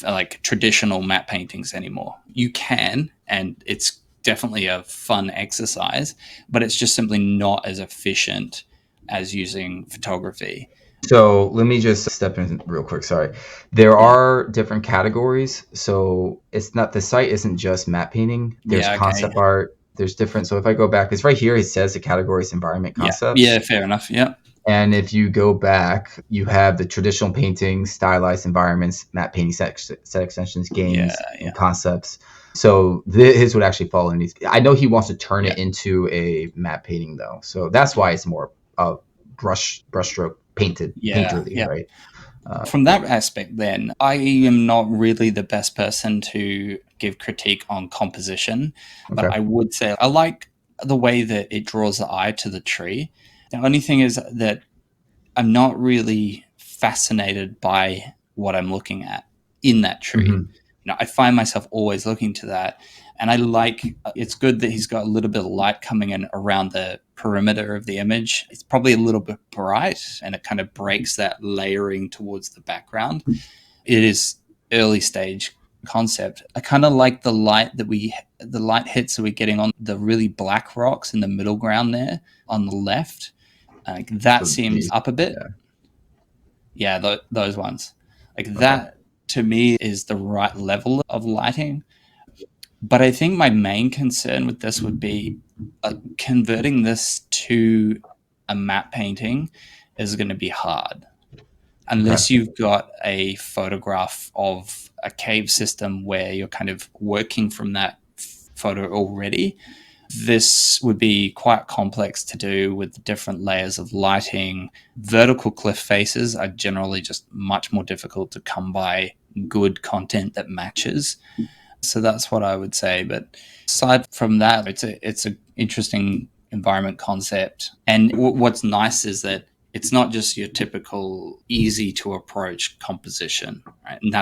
like traditional matte paintings anymore. You can, and it's definitely a fun exercise, but it's just simply not as efficient as using photography. So let me just step in real quick. Sorry. There are different categories. So it's not, the site isn't just matte painting. There's concept art. There's different. So if I go back, it's right here. It says the categories, environment, concepts. Yeah, fair enough. Yeah. And if you go back, you have the traditional painting, stylized environments, matte painting, set extensions, games, and concepts. So his would actually fall in these. I know he wants to turn it into a matte painting though. So that's why it's more brushstroke painted painterly, right? From that aspect, then, I am not really the best person to give critique on composition, but I would say I like the way that it draws the eye to the tree. The only thing is that I'm not really fascinated by what I'm looking at in that tree. Mm-hmm. I find myself always looking to that. And it's good that he's got a little bit of light coming in around the perimeter of the image. It's probably a little bit bright, and it kind of breaks that layering towards the background. It is early stage concept. I kind of like the light hits that we're getting on the really black rocks in the middle ground there on the left. That seems up a bit. Yeah, those ones. That to me is the right level of lighting. But I think my main concern with this would be converting this to a matte painting is going to be hard. Unless you've got a photograph of a cave system where you're kind of working from that photo already, this would be quite complex to do with the different layers of lighting. Vertical cliff faces are generally just much more difficult to come by good content that matches. So that's what I would say. But aside from that, it's an interesting environment concept. And what's nice is that it's not just your typical easy to approach composition, right? And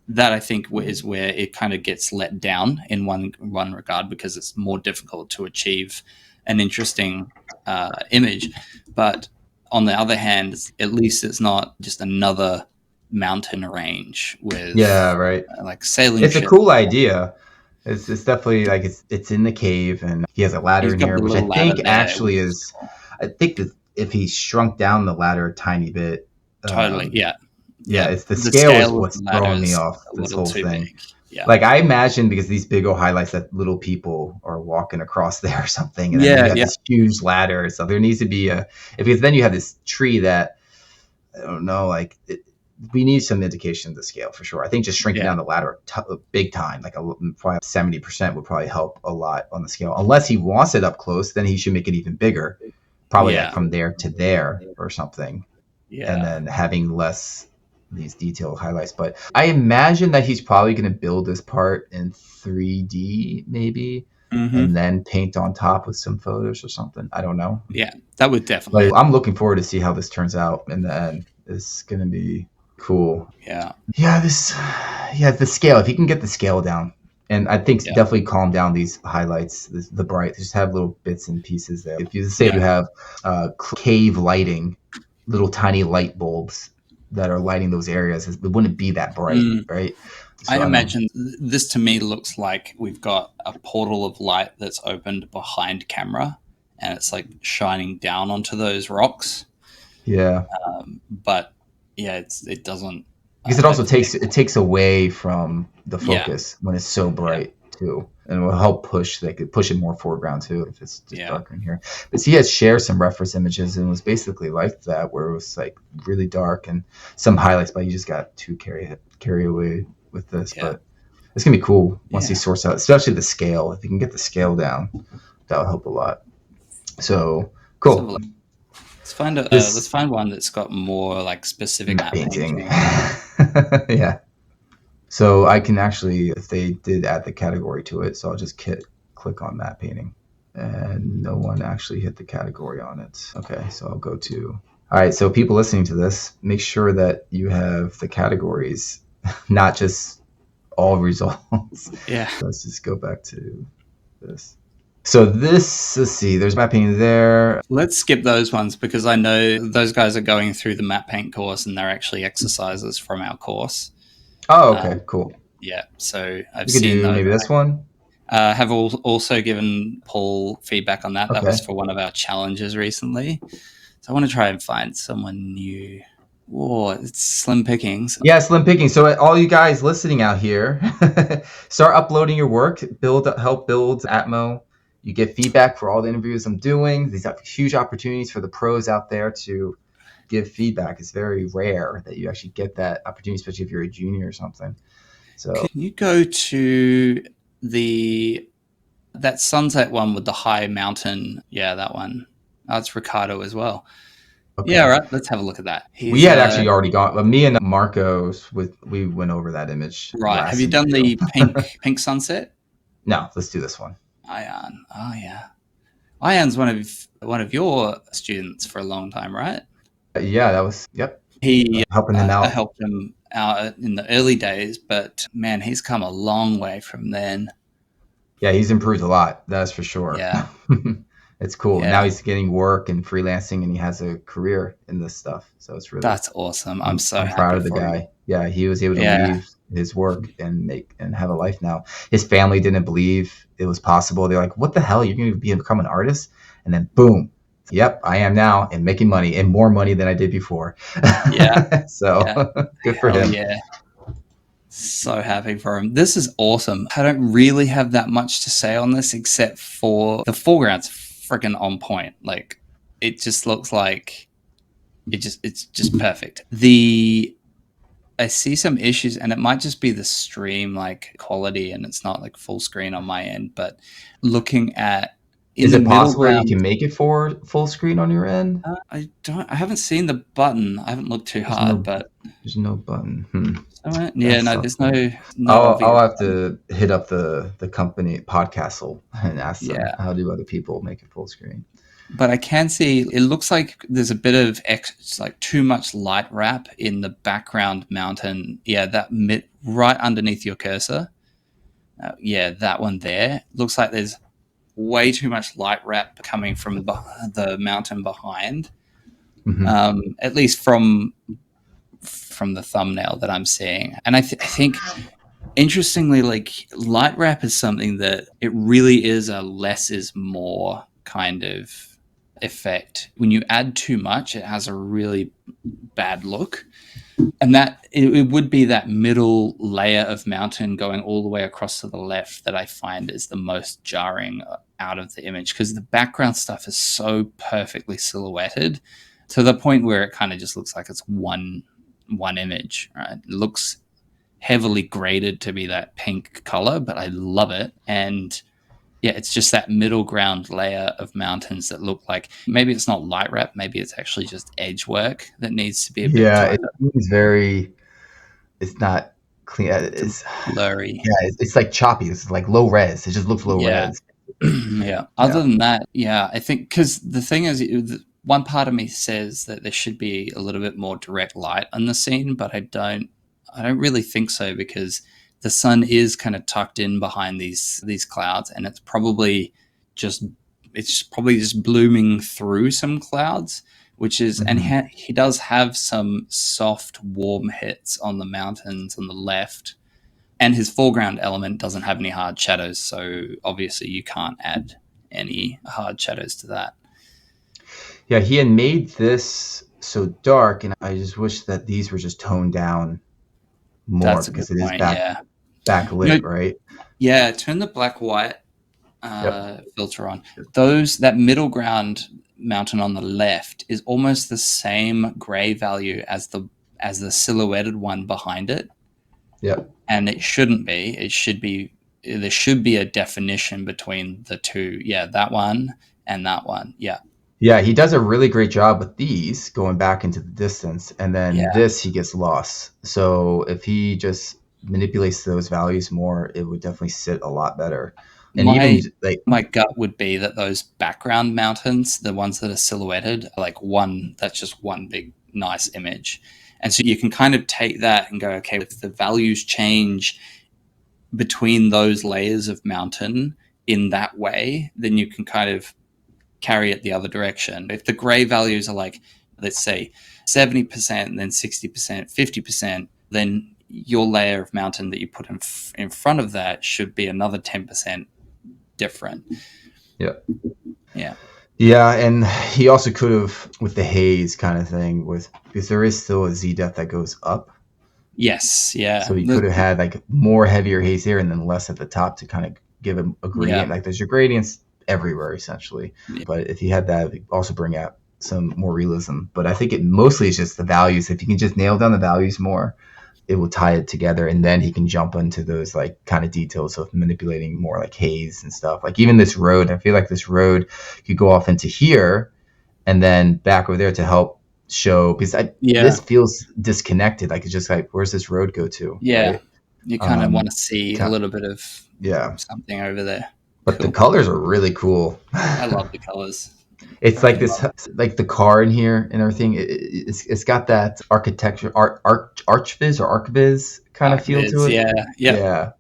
that I think is where it kind of gets let down in one regard, because it's more difficult to achieve an interesting image. But on the other hand, at least it's not just another mountain range with like sailing. It's a cool idea. It's definitely like it's in the cave, and he has a ladder in here, which I think actually is. I think that if he shrunk down the ladder a tiny bit, it's the scale is what's throwing me off this whole thing. Yeah. Like I imagine, because these big old highlights that little people are walking across there or something, and then you have this huge ladder. So there needs to be because then you have this tree that I don't know, like. We need some indication of the scale for sure. I think just shrinking down the ladder big time, like probably 70% would probably help a lot on the scale. Unless he wants it up close, then he should make it even bigger, probably like from there to there or something. Yeah. And then having less these detailed highlights. But I imagine that he's probably going to build this part in 3D maybe, and then paint on top with some photos or something. I don't know. Yeah, that would definitely. But I'm looking forward to see how this turns out in the end. It's going to be cool. The scale, if you can get the scale down, and I think definitely calm down these highlights, the bright, just have little bits and pieces there. If you say you have cave lighting, little tiny light bulbs that are lighting those areas, it wouldn't be that bright, right? So I imagine this to me looks like we've got a portal of light that's opened behind camera, and it's like shining down onto those rocks. But it doesn't, because it also takes away from the focus when it's so bright too, and it will help push. They could push it more foreground too if it's just darker in here. But he had shared some reference images and it was basically like that, where it was like really dark and some highlights, but you just got too carry away with this. But it's gonna be cool once he sorts out, especially the scale. If you can get the scale down, that'll help a lot. So cool. Let's find one that's got more like specific painting. Yeah. So I can actually, if they did add the category to it, so I'll just click on matte painting, and no one actually hit the category on it. Okay, so I'll go to. All right, so people listening to this, make sure that you have the categories, not just all results. Yeah. Let's just go back to this. So this, let's see, there's matte painting there. Let's skip those ones because I know those guys are going through the matte paint course and they're actually exercises from our course. Oh, okay, cool. Yeah, so I've seen those. Maybe this one? Have also given Paul feedback on that. Okay. That was for one of our challenges recently. So I want to try and find someone new. Whoa, it's slim pickings. Yeah, slim pickings. So all you guys listening out here, start uploading your work, help build ATMO. You get feedback for all the interviews I'm doing. These are huge opportunities for the pros out there to give feedback. It's very rare that you actually get that opportunity, especially if you're a junior or something. So can you go to that sunset one with the high mountain? Yeah, that one. That's Ricardo as well. Okay. Yeah, right. Let's have a look at that. We had actually already gone. But me and Marcos, we went over that image. Right. Have you done the pink sunset? No. Let's do this one. Allan. Oh yeah. Allan's one of your students for a long time, right? Yeah, that was. Yep. He helping him out. I helped him out in the early days, but man, he's come a long way from then. Yeah, he's improved a lot. That's for sure. Yeah. It's cool. Yeah. Now he's getting work and freelancing, and he has a career in this stuff. So it's really that's awesome. I'm proud of the guy. You. Yeah, he was able to leave his work and have a life now. His family didn't believe it was possible. They're like, "What the hell? You're going to become an artist?" And then boom. Yep, I am now and making money and more money than I did before. Yeah. So good for him. Yeah. So happy for him. This is awesome. I don't really have that much to say on this except for the foreground's freaking on point. Like it just looks like it's just perfect. I see some issues and it might just be the stream like quality and it's not like full screen on my end, but looking at is it possible you can make it for full screen on your end? I haven't seen the button. I haven't looked too hard, but there's no button. There's no. I'll have to hit up the company Podcastle and ask them how do other people make it full screen. But I can see it looks like there's a bit of like too much light wrap in the background mountain. Yeah, that right underneath your cursor. That one there looks like there's way too much light wrap coming from the mountain behind. Mm-hmm. At least from the thumbnail that I'm seeing. And I think interestingly, like light wrap is something that it really is a less is more kind of effect. When you add too much, it has a really bad look. And that it would be that middle layer of mountain going all the way across to the left that I find is the most jarring out of the image because the background stuff is so perfectly silhouetted to the point where it kind of just looks like it's one image, right? It looks heavily graded to be that pink color, but I love it. And yeah, it's just that middle ground layer of mountains that look like maybe it's not light wrap, maybe it's actually just edge work that needs to be a bit tighter. It's not clean. It's blurry. Yeah, it's like choppy. It's like low res. It just looks low res. Yeah. Other than that, I think because the thing is, one part of me says that there should be a little bit more direct light on the scene, but I don't really think so because the sun is kind of tucked in behind these clouds, and it's probably just blooming through some clouds, which is, and he does have some soft, warm hits on the mountains on the left, and his foreground element doesn't have any hard shadows, so obviously you can't add any hard shadows to that. Yeah, he had made this so dark, and I just wish that these were just toned down more because it is backlit, right? Yeah, turn the black white filter on. That middle ground mountain on the left is almost the same gray value as the silhouetted one behind it. Yep. And it shouldn't be. There should be a definition between the two. Yeah, that one and that one. Yeah. Yeah, he does a really great job with these going back into the distance, and then this he gets lost. So if he just manipulates those values more, it would definitely sit a lot better. And my gut would be that those background mountains, the ones that are silhouetted, are like that's just one big nice image. And so you can kind of take that and go, okay, if the values change between those layers of mountain in that way, then you can kind of carry it the other direction. If the gray values are like, let's say 70% and then 60%, 50%, then your layer of mountain that you put in front of that should be another 10% different. Yeah, and he also could have, with the haze kind of thing, because there is still a Z depth that goes up. Yes, yeah. So he could have had like more heavier haze there and then less at the top to kind of give him a gradient. Like there's your gradients everywhere essentially. But if you had that, it'd also bring out some more realism. But I think it mostly is just the values. If you can just nail down the values more, it will tie it together, and then he can jump into those like kind of details of manipulating more like haze and stuff. Like even this road, I feel like this road could go off into here and then back over there to help show, because this feels disconnected. Like it's just like, where's this road go to? Yeah, right? You kind of want to see a little bit of something over there. But the colors are really cool. I love the colors. It's like this, like the car in here and everything. It's got that architecture, archviz or archviz kind of feel to it. Yeah.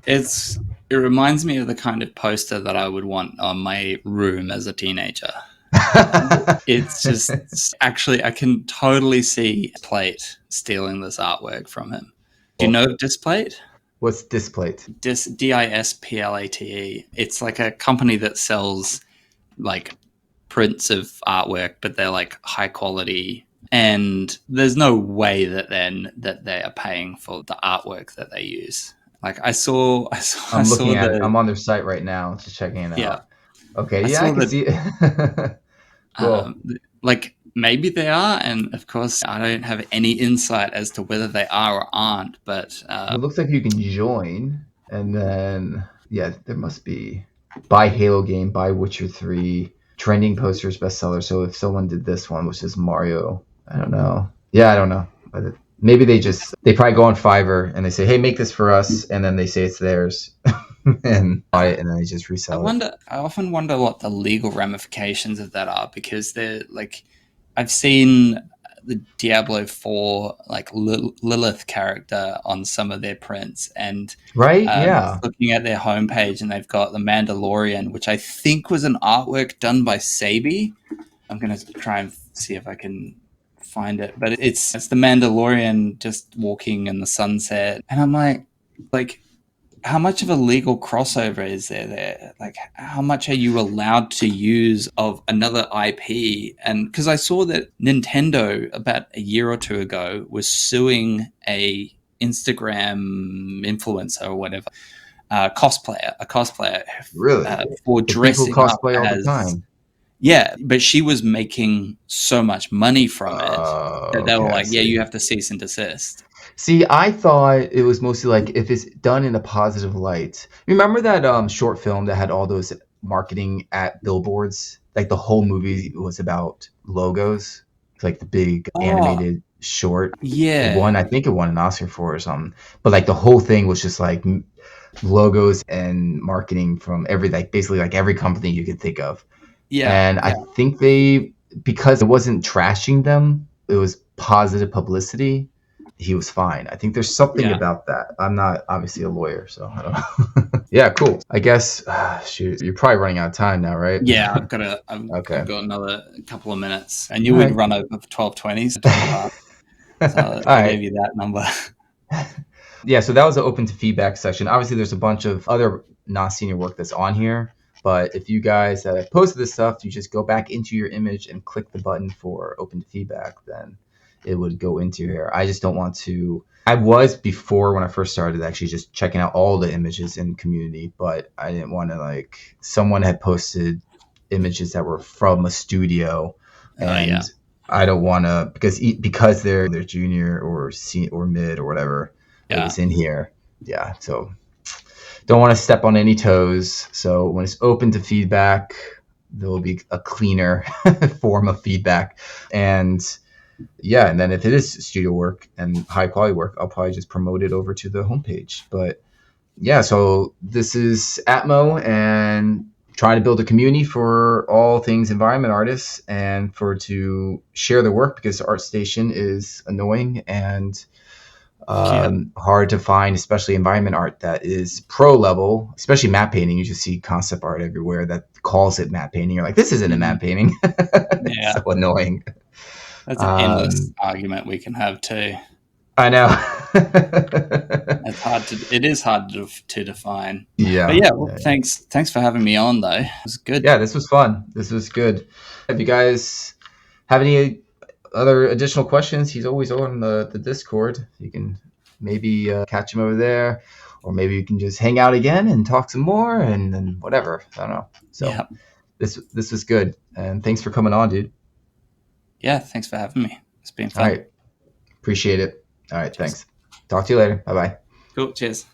It reminds me of the kind of poster that I would want on my room as a teenager. It's just actually, I can totally see Displate stealing this artwork from him. Do you know of Displate? What's Displate? Displate. It's like a company that sells like prints of artwork, but they're like high quality, and there's no way that they are paying for the artwork that they use. Like I'm looking at it. I'm on their site right now, just checking it out. Okay, I can see it. Cool. Like maybe they are, and of course I don't have any insight as to whether they are or aren't, but it looks like you can join, and then there must be buy Halo game, buy Witcher 3, trending posters, bestseller. So if someone did this one, which is Mario, I don't know. I don't know. But maybe they probably go on Fiverr and they say, hey, make this for us, and then they say it's theirs and buy it, and then they just resell it. I often wonder what the legal ramifications of that are, because they're like, I've seen the Diablo 4 like Lilith character on some of their prints, and looking at their homepage, and they've got the Mandalorian, which I think was an artwork done by Sabi. I'm gonna try and see if I can find it, but it's the Mandalorian just walking in the sunset, and I'm like how much of a legal crossover is there? Like, how much are you allowed to use of another IP? And because I saw that Nintendo about a year or two ago was suing a Instagram influencer or whatever, a cosplayer, really, for dressing people cosplay up all the time. Yeah, but she was making so much money from it that they were like, you have to cease and desist. See, I thought it was mostly like if it's done in a positive light. Remember that short film that had all those marketing at billboards? Like the whole movie was about logos. It's like the big animated short. Yeah. I think it won an Oscar for or something. But like the whole thing was just like logos and marketing from basically every company you could think of. Yeah. And I think because it wasn't trashing them, it was positive publicity. He was fine. I think there's something about that. I'm not obviously a lawyer, so I don't know. Yeah, cool. I guess, shoot, you're probably running out of time now, right? Yeah, I've got another couple of minutes. I knew we'd run over 12:20, so I gave you that number. Yeah, so that was the open to feedback section. Obviously, there's a bunch of other non-senior work that's on here. But if you guys that have posted this stuff, you just go back into your image and click the button for open to feedback, then it would go into here. I just don't want to I was before when I first started actually just checking out all the images in community, but I didn't want to like someone had posted images that were from a studio, and I don't want to because they're junior or senior or mid or whatever it was in here. Yeah, so don't want to step on any toes. So when it's open to feedback, there will be a cleaner form of feedback. And yeah, and then if it is studio work and high quality work, I'll probably just promote it over to the homepage. But yeah, so this is ATMO and trying to build a community for all things environment artists and to share their work, because ArtStation is annoying and hard to find, especially environment art that is pro level, especially matte painting. You just see concept art everywhere that calls it matte painting. You're like, this isn't a matte painting. It's so annoying. That's an endless argument we can have too. I know. It is hard to define. Yeah. But well, thanks for having me on though. It was good. Yeah, this was fun. This was good. If you guys have any other additional questions, he's always on the Discord. You can maybe catch him over there, or maybe you can just hang out again and talk some more and whatever. I don't know. So this was good. And thanks for coming on, dude. Yeah, thanks for having me. It's been fun. All right. Appreciate it. All right. Cheers. Thanks. Talk to you later. Bye-bye. Cool. Cheers.